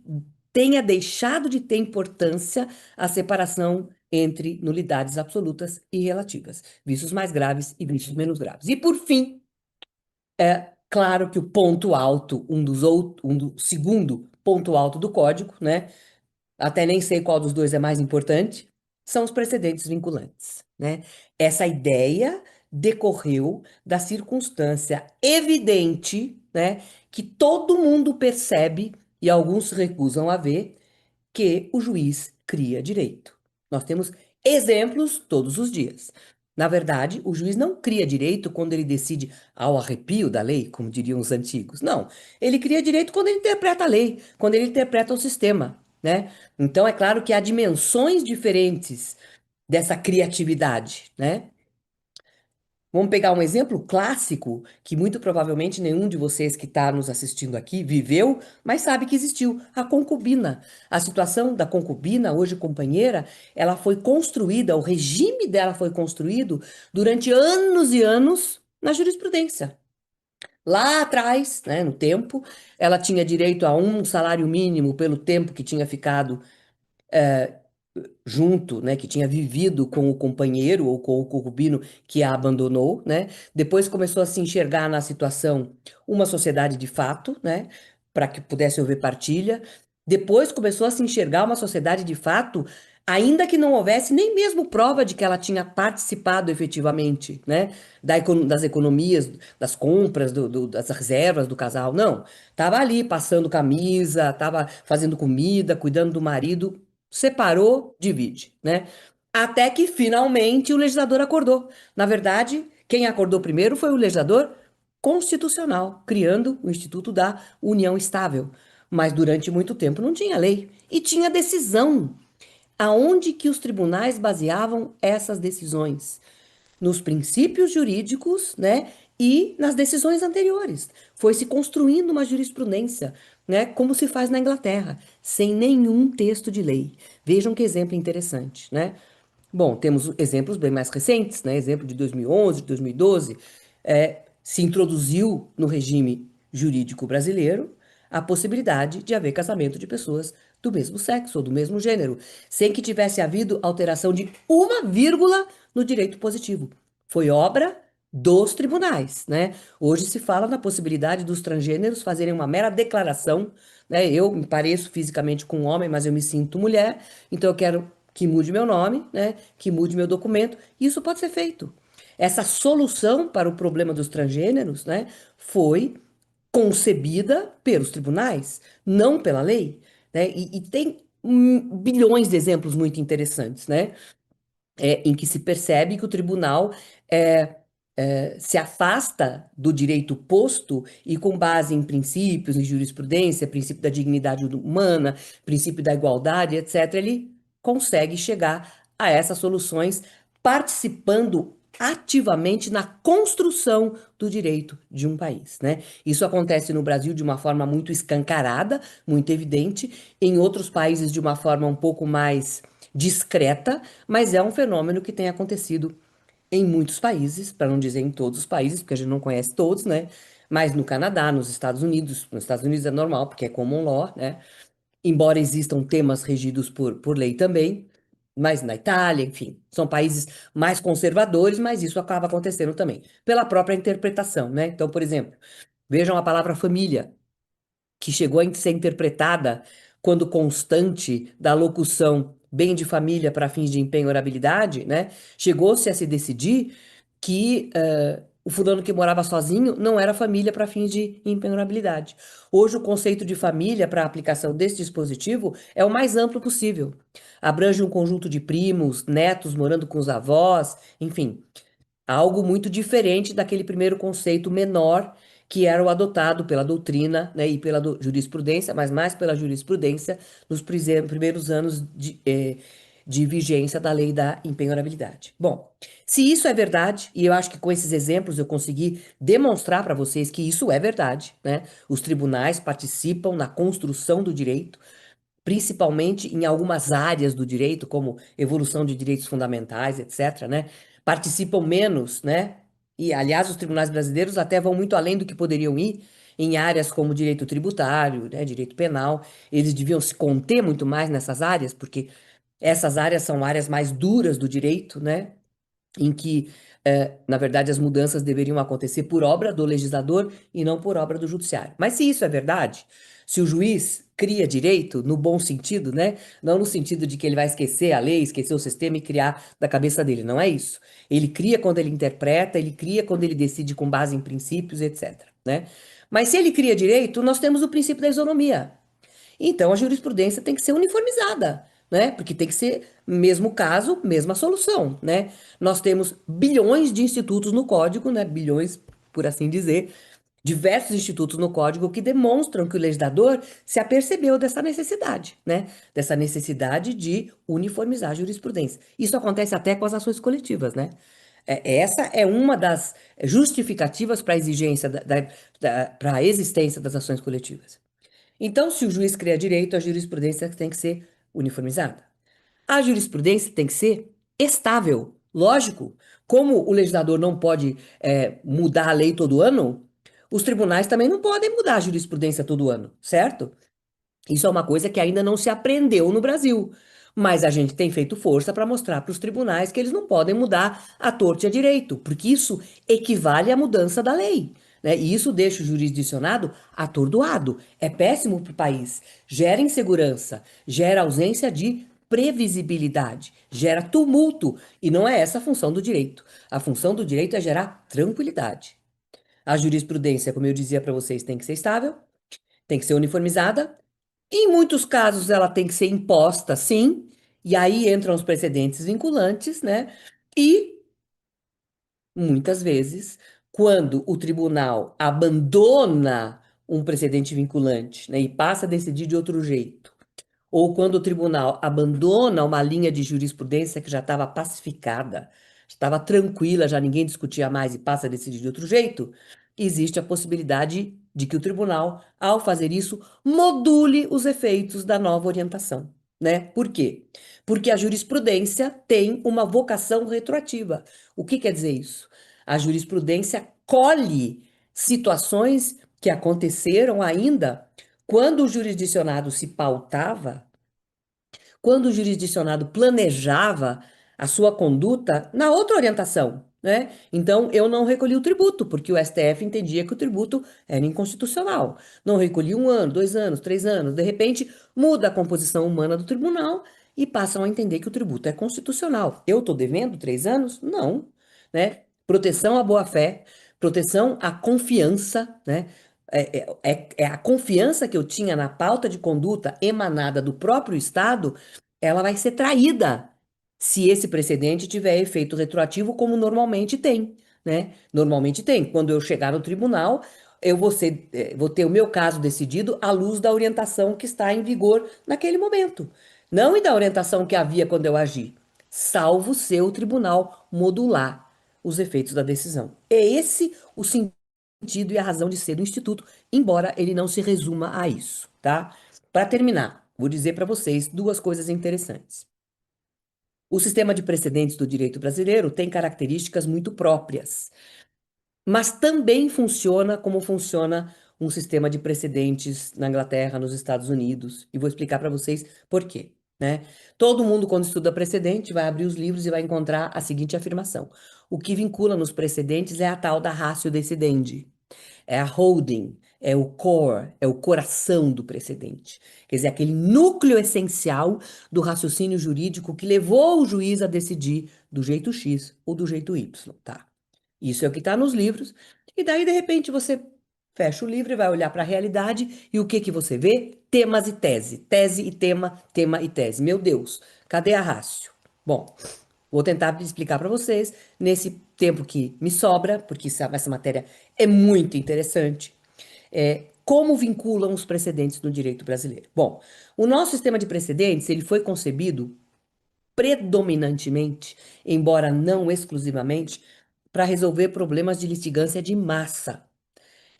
tenha deixado de ter importância a separação entre nulidades absolutas e relativas, vícios mais graves e vícios menos graves. E por fim, claro que o ponto alto, um do segundo ponto alto do código, né? Até nem sei qual dos dois é mais importante, são os precedentes vinculantes, né? Essa ideia decorreu da circunstância evidente, né, que todo mundo percebe e alguns se recusam a ver, que o juiz cria direito. Nós temos exemplos todos os dias. Na verdade, o juiz não cria direito quando ele decide ao arrepio da lei, como diriam os antigos. Não. Ele cria direito quando ele interpreta a lei, quando ele interpreta o sistema, né? Então, é claro que há dimensões diferentes dessa criatividade, né? Vamos pegar um exemplo clássico que muito provavelmente nenhum de vocês que está nos assistindo aqui viveu, mas sabe que existiu, a concubina. A situação da concubina, hoje companheira, ela foi construída, o regime dela foi construído durante anos e anos na jurisprudência. Lá atrás, né, no tempo, ela tinha direito a um salário mínimo pelo tempo que tinha ficado junto, né, que tinha vivido com o companheiro ou com o concubino que a abandonou, né? Depois começou a se enxergar na situação uma sociedade de fato, né, para que pudesse haver partilha. Depois começou a se enxergar uma sociedade de fato, ainda que não houvesse nem mesmo prova de que ela tinha participado efetivamente, né, das economias, das compras, das reservas do casal. Não, estava ali passando camisa, estava fazendo comida, cuidando do marido. Separou, divide, né? Até que finalmente o legislador acordou. Na verdade, quem acordou primeiro foi o legislador constitucional, criando o Instituto da União Estável. Mas durante muito tempo não tinha lei e tinha decisão. Aonde que os tribunais baseavam essas decisões? Nos princípios jurídicos, né, e nas decisões anteriores. Foi se construindo uma jurisprudência, né, como se faz na Inglaterra, sem nenhum texto de lei. Vejam que exemplo interessante, né? Bom, temos exemplos bem mais recentes, né? Exemplo de 2011, de 2012, se introduziu no regime jurídico brasileiro a possibilidade de haver casamento de pessoas do mesmo sexo ou do mesmo gênero, sem que tivesse havido alteração de uma vírgula no direito positivo. Foi obra dos tribunais, né? Hoje se fala na possibilidade dos transgêneros fazerem uma mera declaração, né? Eu me pareço fisicamente com um homem, mas eu me sinto mulher, então eu quero que mude meu nome, né? Que mude meu documento. Isso pode ser feito. Essa solução para o problema dos transgêneros, né, foi concebida pelos tribunais, não pela lei, né? E tem bilhões de exemplos muito interessantes, né? Em que se percebe que o tribunal é, se afasta do direito posto e, com base em princípios, em jurisprudência, princípio da dignidade humana, princípio da igualdade, etc., ele consegue chegar a essas soluções participando ativamente na construção do direito de um país, né? Isso acontece no Brasil de uma forma muito escancarada, muito evidente, em outros países de uma forma um pouco mais discreta, mas é um fenômeno que tem acontecido em muitos países, para não dizer em todos os países, porque a gente não conhece todos, né? Mas no Canadá, nos Estados Unidos é normal, porque é common law, né? Embora existam temas regidos por lei também, mas na Itália, enfim, são países mais conservadores, mas isso acaba acontecendo também, pela própria interpretação, né? Então, por exemplo, vejam a palavra família que chegou a ser interpretada quando constante da locução bem de família para fins de empenhorabilidade, né? Chegou-se a se decidir que o fulano que morava sozinho não era família para fins de empenhorabilidade. Hoje, o conceito de família para a aplicação desse dispositivo é o mais amplo possível. Abrange um conjunto de primos, netos morando com os avós, enfim, algo muito diferente daquele primeiro conceito menor que era o adotado pela doutrina, né, e pela jurisprudência, mas mais pela jurisprudência nos primeiros anos de vigência da lei da impenhorabilidade. Bom, se isso é verdade, e eu acho que com esses exemplos eu consegui demonstrar para vocês que isso é verdade, né? Os tribunais participam na construção do direito, principalmente em algumas áreas do direito, como evolução de direitos fundamentais, etc., né? Participam menos, né? E, aliás, os tribunais brasileiros até vão muito além do que poderiam ir em áreas como direito tributário, né? Direito penal. Eles deviam se conter muito mais nessas áreas, porque essas áreas são áreas mais duras do direito, né? Em que, na verdade, as mudanças deveriam acontecer por obra do legislador e não por obra do judiciário. Mas se isso é verdade, se o juiz cria direito no bom sentido, né? Não no sentido de que ele vai esquecer a lei, esquecer o sistema e criar da cabeça dele, não é isso. Ele cria quando ele interpreta, ele cria quando ele decide com base em princípios, etc, né? Mas se ele cria direito, nós temos o princípio da isonomia. Então a jurisprudência tem que ser uniformizada, né? Porque tem que ser mesmo caso, mesma solução, né? Nós temos bilhões de institutos no código, né? Bilhões, por assim dizer, diversos institutos no código que demonstram que o legislador se apercebeu dessa necessidade, né? Dessa necessidade de uniformizar a jurisprudência. Isso acontece até com as ações coletivas, né? Essa é uma das justificativas para a exigência para a existência das ações coletivas. Então, se o juiz cria direito, a jurisprudência tem que ser uniformizada. A jurisprudência tem que ser estável, lógico. Como o legislador não pode mudar a lei todo ano, Os tribunais também não podem mudar a jurisprudência todo ano, certo? Isso é uma coisa que ainda não se aprendeu no Brasil. Mas a gente tem feito força para mostrar para os tribunais que eles não podem mudar à torto e à direito, porque isso equivale à mudança da lei, né? E isso deixa o jurisdicionado atordoado. É péssimo para o país. Gera insegurança, gera ausência de previsibilidade, gera tumulto. E não é essa a função do direito. A função do direito é gerar tranquilidade. A jurisprudência, como eu dizia para vocês, tem que ser estável, tem que ser uniformizada. Em muitos casos, ela tem que ser imposta, sim, e aí entram os precedentes vinculantes, né? E muitas vezes, quando o tribunal abandona um precedente vinculante, né, e passa a decidir de outro jeito, ou quando o tribunal abandona uma linha de jurisprudência que já estava pacificada, estava tranquila, já ninguém discutia mais e passa a decidir de outro jeito, existe a possibilidade de que o tribunal, ao fazer isso, module os efeitos da nova orientação, né? Por quê? Porque a jurisprudência tem uma vocação retroativa. O que quer dizer isso? A jurisprudência colhe situações que aconteceram ainda quando o jurisdicionado se pautava, quando o jurisdicionado planejava a sua conduta na outra orientação, né? Então, eu não recolhi o tributo, porque o STF entendia que o tributo era inconstitucional. Não recolhi 1 ano, 2 anos, 3 anos. De repente, muda a composição humana do tribunal e passam a entender que o tributo é constitucional. Eu estou devendo 3 anos? Não, né? Proteção à boa-fé, proteção à confiança, né? É a confiança que eu tinha na pauta de conduta emanada do próprio Estado, ela vai ser traída se esse precedente tiver efeito retroativo, como normalmente tem, né? Normalmente tem. Quando eu chegar no tribunal, vou ter o meu caso decidido à luz da orientação que está em vigor naquele momento, não e da orientação que havia quando eu agi, salvo se o tribunal modular os efeitos da decisão. É esse o sentido e a razão de ser do Instituto, embora ele não se resuma a isso, tá? Para terminar, vou dizer para vocês duas coisas interessantes. O sistema de precedentes do direito brasileiro tem características muito próprias, mas também funciona como funciona um sistema de precedentes na Inglaterra, nos Estados Unidos, e vou explicar para vocês por quê, né? Todo mundo, quando estuda precedente, vai abrir os livros e vai encontrar a seguinte afirmação: o que vincula nos precedentes é a tal da ratio decidendi. É a holding, é o core, é o coração do precedente. Quer dizer, aquele núcleo essencial do raciocínio jurídico que levou o juiz a decidir do jeito X ou do jeito Y, tá? Isso é o que está nos livros. E daí, de repente, você fecha o livro e vai olhar para a realidade e o que que você vê? Temas e tese. Tese e tema, tema e tese. Meu Deus, cadê a rácio? Bom, vou tentar explicar para vocês nesse tempo que me sobra, porque essa matéria é muito interessante, como vinculam os precedentes no direito brasileiro. Bom, o nosso sistema de precedentes ele foi concebido predominantemente, embora não exclusivamente, para resolver problemas de litigância de massa,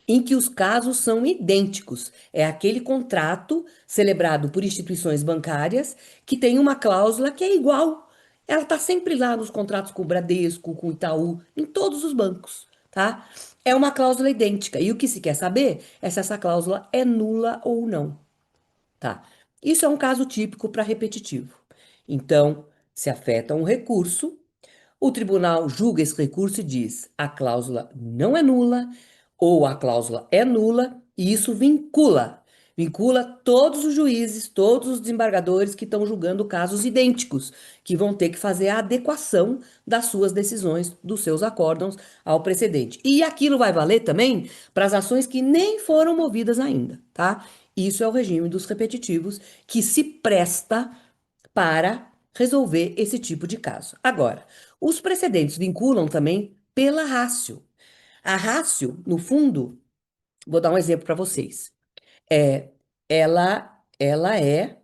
em que os casos são idênticos. É aquele contrato celebrado por instituições bancárias que tem uma cláusula que é igual. Ela está sempre lá nos contratos com o Bradesco, com o Itaú, em todos os bancos, tá? É uma cláusula idêntica. E o que se quer saber é se essa cláusula é nula ou não, tá? Isso é um caso típico para repetitivo. Então, se afeta um recurso, o tribunal julga esse recurso e diz: a cláusula não é nula ou a cláusula é nula, e isso vincula todos os juízes, todos os desembargadores que estão julgando casos idênticos, que vão ter que fazer a adequação das suas decisões, dos seus acórdãos ao precedente. E aquilo vai valer também para as ações que nem foram movidas ainda, tá? Isso é o regime dos repetitivos que se presta para resolver esse tipo de caso. Agora, os precedentes vinculam também pela ratio. A ratio, no fundo, vou dar um exemplo para vocês. Ela é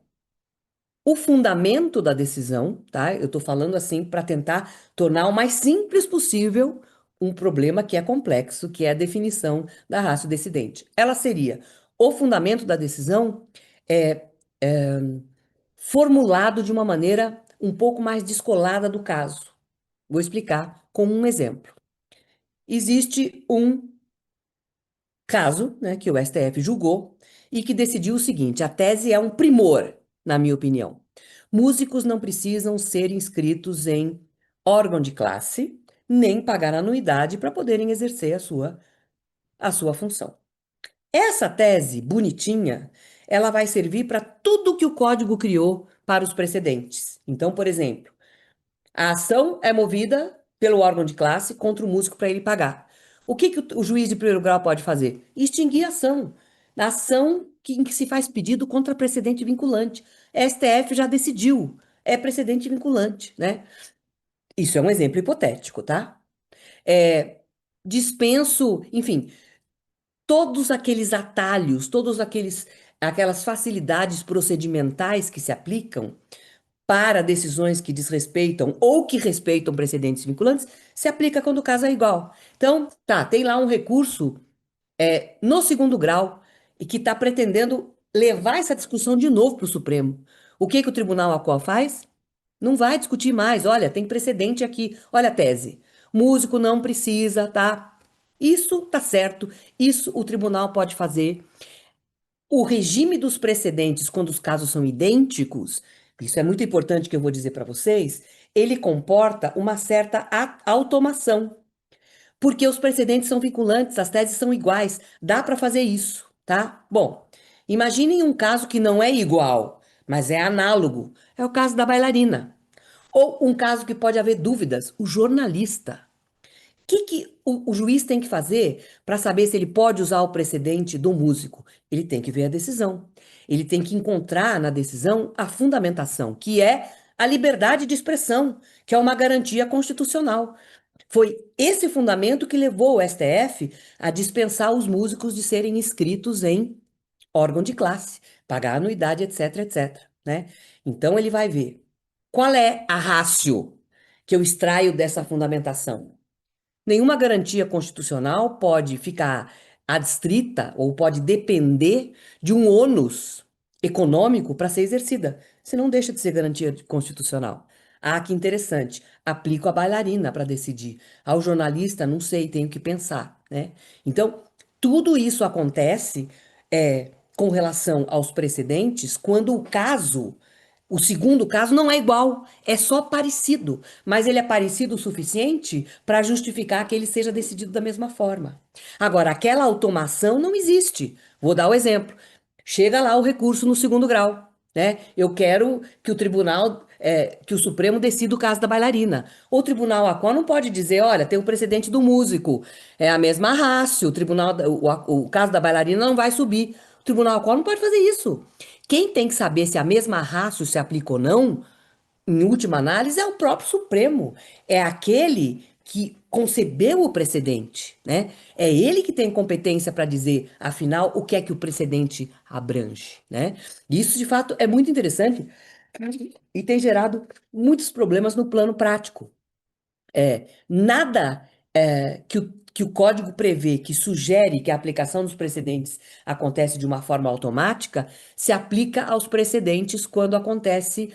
o fundamento da decisão, tá? Eu estou falando assim para tentar tornar o mais simples possível um problema que é complexo, que é a definição da ratio decidente. Ela seria o fundamento da decisão é, é, formulado de uma maneira um pouco mais descolada do caso. Vou explicar com um exemplo. Existe um caso, né, que o STF julgou e que decidiu o seguinte: a tese é um primor, na minha opinião. Músicos não precisam ser inscritos em órgão de classe, nem pagar anuidade para poderem exercer a sua função. Essa tese bonitinha, ela vai servir para tudo que o código criou para os precedentes. Então, por exemplo, a ação é movida pelo órgão de classe contra o músico para ele pagar. O que que o juiz de primeiro grau pode fazer? Extinguir a ação. Na ação em que se faz pedido contra precedente vinculante. STF já decidiu, é precedente vinculante, né? Isso é um exemplo hipotético, tá? É, dispenso, enfim, todos aqueles atalhos, aquelas facilidades procedimentais que se aplicam para decisões que desrespeitam ou que respeitam precedentes vinculantes, se aplica quando o caso é igual. Então, tá, tem lá um recurso no segundo grau e que está pretendendo levar essa discussão de novo para o Supremo. O que que o Tribunal Atual faz? Não vai discutir mais. Olha, tem precedente aqui. Olha a tese. Músico não precisa, tá? Isso tá certo. Isso o tribunal pode fazer. O regime dos precedentes, quando os casos são idênticos, isso é muito importante que eu vou dizer para vocês, ele comporta uma certa automação, porque os precedentes são vinculantes, as teses são iguais, dá para fazer isso, tá? Bom, imaginem um caso que não é igual, mas é análogo. É o caso da bailarina. Ou um caso que pode haver dúvidas, o jornalista. Que o juiz tem que fazer para saber se ele pode usar o precedente do músico? Ele tem que ver a decisão. Ele tem que encontrar na decisão a fundamentação, que é a liberdade de expressão, que é uma garantia constitucional. Foi esse fundamento que levou o STF a dispensar os músicos de serem inscritos em órgão de classe, pagar anuidade, etc, etc, né? Então ele vai ver qual é a ratio que eu extraio dessa fundamentação. Nenhuma garantia constitucional pode ficar adstrita ou pode depender de um ônus econômico para ser exercida, senão deixa de ser garantia constitucional. Ah, que interessante. Aplico a bailarina para decidir. Ao jornalista, não sei, tenho que pensar, né? Então, tudo isso acontece com relação aos precedentes quando o segundo caso não é igual, é só parecido, mas ele é parecido o suficiente para justificar que ele seja decidido da mesma forma. Agora, aquela automação não existe. Vou dar o exemplo. Chega lá o recurso no segundo grau, né? Eu quero que o tribunal, que o Supremo decida o caso da bailarina. O tribunal ACON não pode dizer, olha, tem o precedente do músico, é a mesma ratio, o caso da bailarina não vai subir. O tribunal ACON não pode fazer isso. Quem tem que saber se a mesma ratio se aplica ou não, em última análise, é o próprio Supremo. É aquele que concebeu o precedente, né? É ele que tem competência para dizer, afinal, o que é que o precedente abrange, né? Isso, de fato, é muito interessante e tem gerado muitos problemas no plano prático. Nada que o código prevê, que sugere que a aplicação dos precedentes acontece de uma forma automática, se aplica aos precedentes quando acontece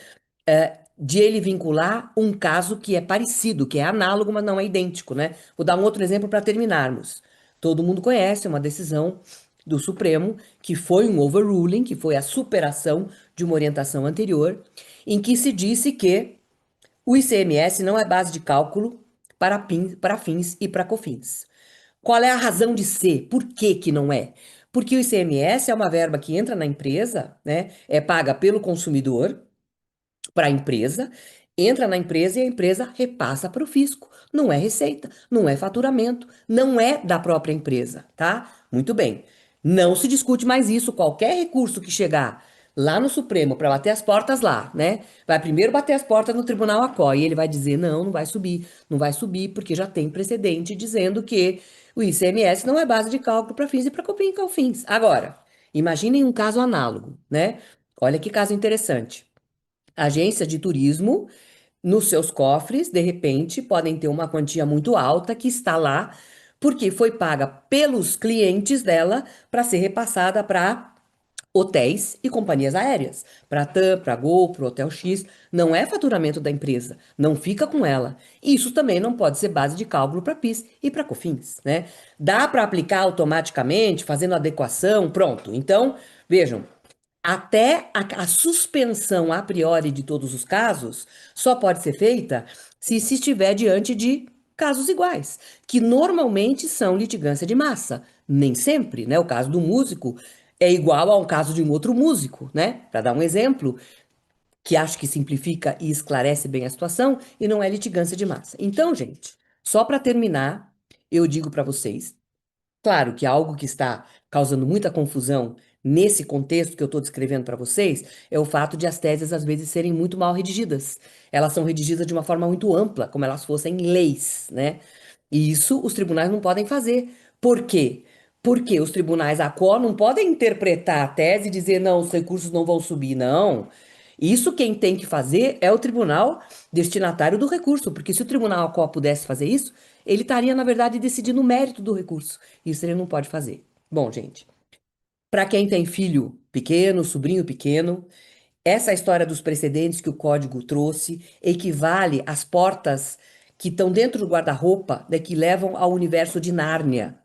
de ele vincular um caso que é parecido, que é análogo, mas não é idêntico, né? Vou dar um outro exemplo para terminarmos. Todo mundo conhece uma decisão do Supremo, que foi um overruling, que foi a superação de uma orientação anterior, em que se disse que o ICMS não é base de cálculo para fins e para cofins. Qual é a razão de ser? Por que que não é? Porque o ICMS é uma verba que entra na empresa, né? É paga pelo consumidor para a empresa, entra na empresa e a empresa repassa para o fisco. Não é receita, não é faturamento, não é da própria empresa, tá? Muito bem. Não se discute mais isso. Qualquer recurso que chegar lá no Supremo para bater as portas lá, né? Vai primeiro bater as portas no Tribunal ACOI e ele vai dizer: não, não vai subir, não vai subir, porque já tem precedente dizendo que o ICMS não é base de cálculo para fins e para cofins. Agora, imaginem um caso análogo, né? Olha que caso interessante. Agências de turismo, nos seus cofres, de repente, podem ter uma quantia muito alta que está lá porque foi paga pelos clientes dela para ser repassada para hotéis e companhias aéreas. Para a TAM, para a Gol, para o Hotel X, não é faturamento da empresa, não fica com ela. Isso também não pode ser base de cálculo para PIS e para COFINS, né? Dá para aplicar automaticamente, fazendo adequação, pronto. Então, vejam, até a suspensão a priori de todos os casos só pode ser feita se estiver diante de casos iguais, que normalmente são litigância de massa. Nem sempre, né? O caso do músico é igual a um caso de um outro músico, né? Para dar um exemplo, que acho que simplifica e esclarece bem a situação, e não é litigância de massa. Então, gente, só para terminar, eu digo para vocês. Claro que algo que está causando muita confusão nesse contexto que eu estou descrevendo para vocês é o fato de as teses às vezes serem muito mal redigidas. Elas são redigidas de uma forma muito ampla, como elas fossem leis, né? E isso os tribunais não podem fazer. Por quê? Porque os tribunais ACO não podem interpretar a tese e dizer, não, os recursos não vão subir, não. Isso quem tem que fazer é o tribunal destinatário do recurso, porque se o tribunal ACO pudesse fazer isso, ele estaria, na verdade, decidindo o mérito do recurso. Isso ele não pode fazer. Bom, gente, para quem tem filho pequeno, sobrinho pequeno, essa história dos precedentes que o código trouxe equivale às portas que estão dentro do guarda-roupa, né, que levam ao universo de Nárnia.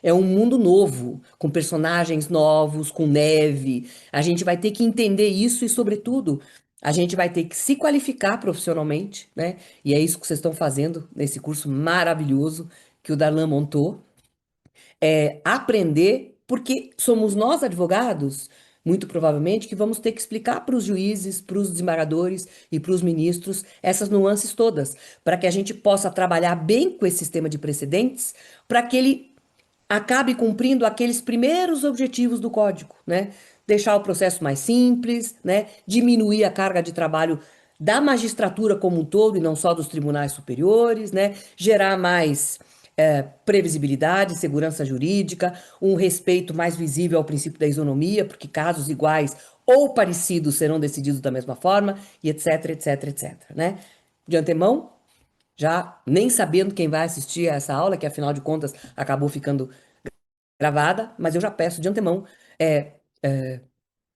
É um mundo novo, com personagens novos, com neve. A gente vai ter que entender isso e, sobretudo, a gente vai ter que se qualificar profissionalmente, né? E é isso que vocês estão fazendo nesse curso maravilhoso que o Darlan montou. É aprender, porque somos nós, advogados, muito provavelmente, que vamos ter que explicar para os juízes, para os desembargadores e para os ministros essas nuances todas, para que a gente possa trabalhar bem com esse sistema de precedentes, para que ele acabe cumprindo aqueles primeiros objetivos do código, né? Deixar o processo mais simples, né? Diminuir a carga de trabalho da magistratura como um todo e não só dos tribunais superiores, né? Gerar mais previsibilidade, segurança jurídica, um respeito mais visível ao princípio da isonomia, porque casos iguais ou parecidos serão decididos da mesma forma, e etc, etc, etc, né? De antemão, já nem sabendo quem vai assistir a essa aula, que afinal de contas acabou ficando gravada, mas eu já peço de antemão é,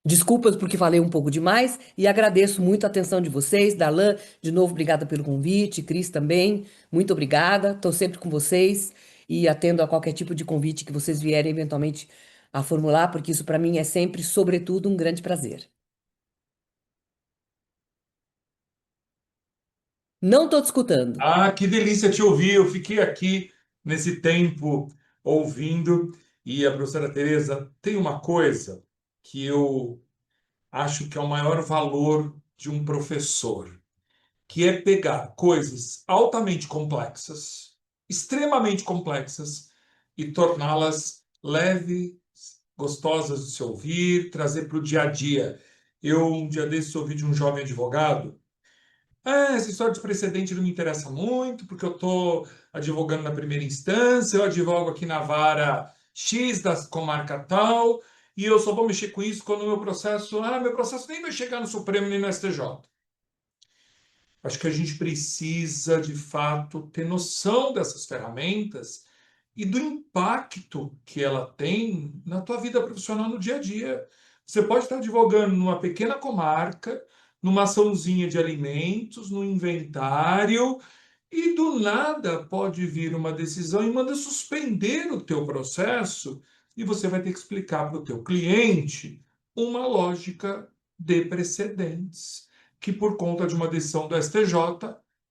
desculpas porque falei um pouco demais e agradeço muito a atenção de vocês. Darlan, de novo, obrigada pelo convite. Cris também, muito obrigada. Estou sempre com vocês e atendo a qualquer tipo de convite que vocês vierem eventualmente a formular, porque isso para mim é sempre, sobretudo, um grande prazer. Não estou te escutando. Ah, que delícia te ouvir. Eu fiquei aqui nesse tempo ouvindo. E a professora Tereza tem uma coisa que eu acho que é o maior valor de um professor, que é pegar coisas altamente complexas, extremamente complexas, e torná-las leves, gostosas de se ouvir, trazer para o dia a dia. Eu, um dia desses, ouvi de um jovem advogado. Essa história de precedente não me interessa muito, porque eu estou advogando na primeira instância, eu advogo aqui na vara X da comarca tal, e eu só vou mexer com isso quando o meu processo nem vai chegar no Supremo nem no STJ. Acho que a gente precisa, de fato, ter noção dessas ferramentas e do impacto que ela tem na tua vida profissional no dia a dia. Você pode estar advogando numa pequena comarca, numa açãozinha de alimentos, no inventário, e do nada pode vir uma decisão e manda suspender o teu processo, e você vai ter que explicar para o teu cliente uma lógica de precedentes, que por conta de uma decisão do STJ,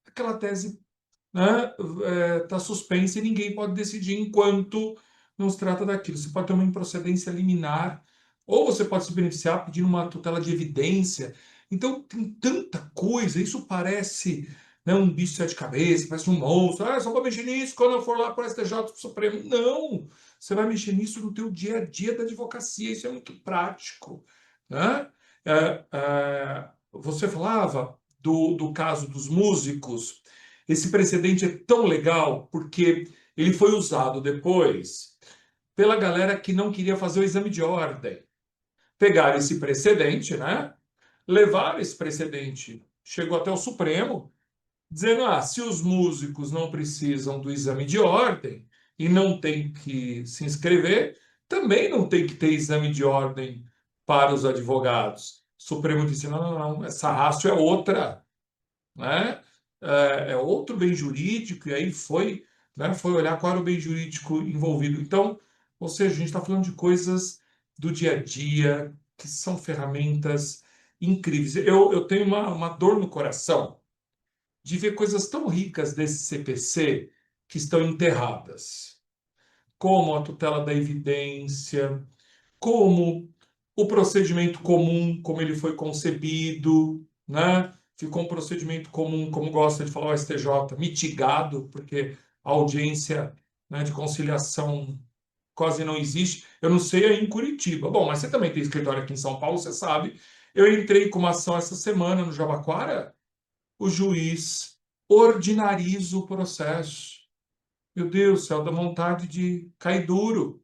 aquela tese, né, está suspensa e ninguém pode decidir enquanto não se trata daquilo. Você pode ter uma improcedência liminar, ou você pode se beneficiar pedindo uma tutela de evidência. Então, tem tanta coisa, isso parece, né, um bicho de sete cabeças, parece um monstro. Só vou mexer nisso quando eu for lá para o STJ para o Supremo. Não! Você vai mexer nisso no teu dia a dia da advocacia, isso é muito prático, né? Você falava do caso dos músicos. Esse precedente é tão legal porque ele foi usado depois pela galera que não queria fazer o exame de ordem. Pegaram esse precedente, né? Levaram esse precedente, chegou até o Supremo, dizendo: se os músicos não precisam do exame de ordem e não tem que se inscrever, também não tem que ter exame de ordem para os advogados. O Supremo disse: não, não, não, essa ratio é outra, né? É outro bem jurídico, e aí foi, né, foi olhar qual era o bem jurídico envolvido. Então, ou seja, a gente está falando de coisas do dia a dia, que são ferramentas incríveis. Eu tenho uma dor no coração de ver coisas tão ricas desse CPC que estão enterradas, como a tutela da evidência, como o procedimento comum, como ele foi concebido, né? Ficou um procedimento comum, como gosta de falar o STJ, mitigado, porque a audiência, né, de conciliação quase não existe. Eu não sei aí em Curitiba. Bom, mas você também tem escritório aqui em São Paulo, você sabe. Eu entrei com uma ação essa semana no Jabaquara, o juiz ordinariza o processo. Meu Deus do céu, dá vontade de cair duro,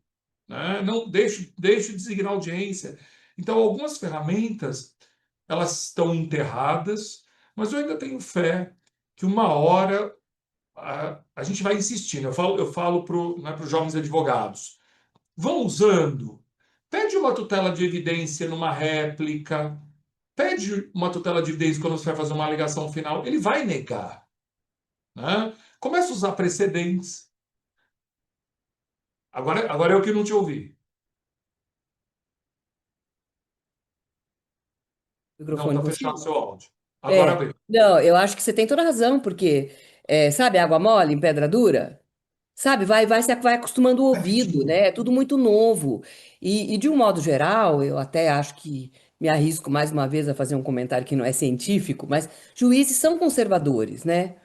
né? Não deixe de designar audiência. Então, algumas ferramentas elas estão enterradas, mas eu ainda tenho fé que uma hora a gente vai insistindo. Eu falo para os jovens advogados, vão usando, pede uma tutela de evidência numa réplica, pede uma tutela de evidência quando você vai fazer uma alegação final, ele vai negar, né? Começa a usar precedentes. Agora é o que não te ouvi. O Não, microfone está fechado o contigo? seu áudio. Agora É, bem. não, eu acho que você tem toda a razão, porque, sabe, água mole em pedra dura? Sabe, vai acostumando o Vai ouvido, pedindo. né? É tudo muito novo. E de um modo geral, eu até acho que me arrisco mais uma vez a fazer um comentário que não é científico, mas juízes são conservadores, né?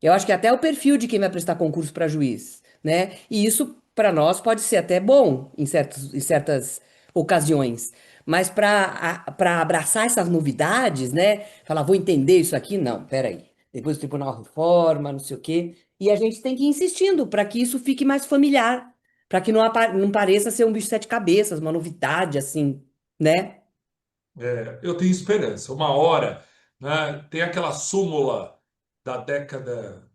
Eu acho que até o perfil de quem vai prestar concurso para juiz, né? E isso, para nós, pode ser até bom em certas ocasiões. Mas para abraçar essas novidades, né? Falar, vou entender isso aqui, não, peraí. Depois o tribunal reforma, não sei o quê. E a gente tem que ir insistindo para que isso fique mais familiar, para que não pareça ser um bicho de sete cabeças, uma novidade, assim, né? Eu tenho esperança. Uma hora, né, tem aquela súmula da década,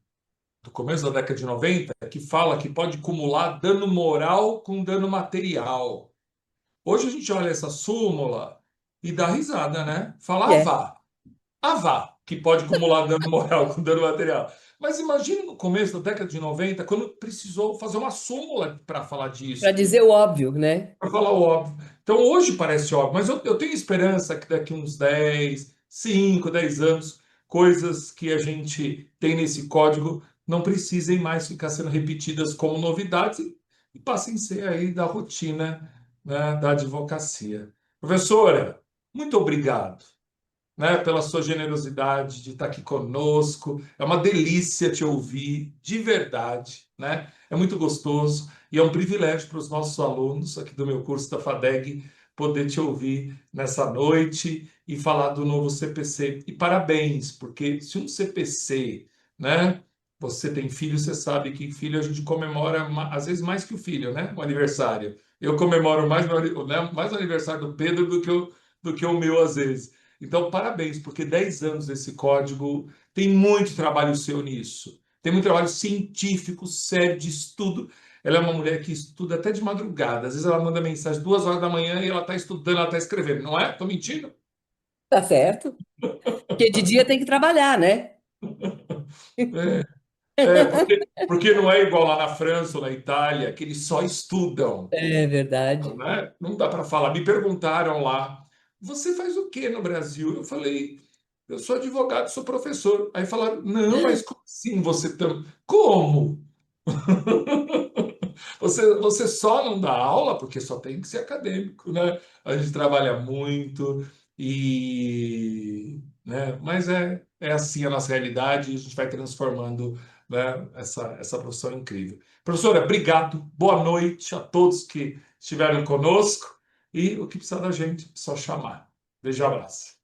do começo da década de 90, que fala que pode acumular dano moral com dano material. Hoje a gente olha essa súmula e dá risada, né? E Fala, vá, que pode acumular dano moral com dano material. Mas imagine no começo da década de 90, quando precisou fazer uma súmula para falar para disso. dizer o óbvio, né? Para falar o óbvio. Então, hoje parece óbvio, mas eu tenho esperança que daqui uns 10 anos, coisas que a gente tem nesse código não precisem mais ficar sendo repetidas como novidades e passem a ser aí da rotina, né, da advocacia. Professora, muito obrigado, né, pela sua generosidade de estar aqui conosco. É uma delícia te ouvir, de verdade, né? É muito gostoso e é um privilégio para os nossos alunos aqui do meu curso da FADEG poder te ouvir nessa noite e falar do novo CPC. E parabéns, porque se um CPC, né? Você tem filho, você sabe que filho a gente comemora às vezes mais que o filho, né? O aniversário. Eu comemoro mais, né, mais o aniversário do Pedro do que o meu, às vezes. Então, parabéns, porque 10 anos desse código tem muito trabalho seu nisso. Tem muito trabalho científico, sério, de estudo. Ela é uma mulher que estuda até de madrugada. Às vezes ela manda mensagem 2 horas da manhã e ela está estudando, ela está escrevendo. Não é? Estou mentindo? Tá certo. Porque de dia tem que trabalhar, né? Porque não é igual lá na França ou na Itália, que eles só estudam. É verdade. Né? Não dá para falar. Me perguntaram lá, você faz o que no Brasil? Eu falei, eu sou advogado, sou professor. Aí falaram, não, mas como assim você também? Como? Você só não dá aula porque só tem que ser acadêmico, né? A gente trabalha muito né? Mas é assim a nossa realidade e a gente vai transformando, né, essa profissão incrível. Professora, obrigado. Boa noite a todos que estiveram conosco e o que precisar da gente, é só chamar. Beijo e abraço.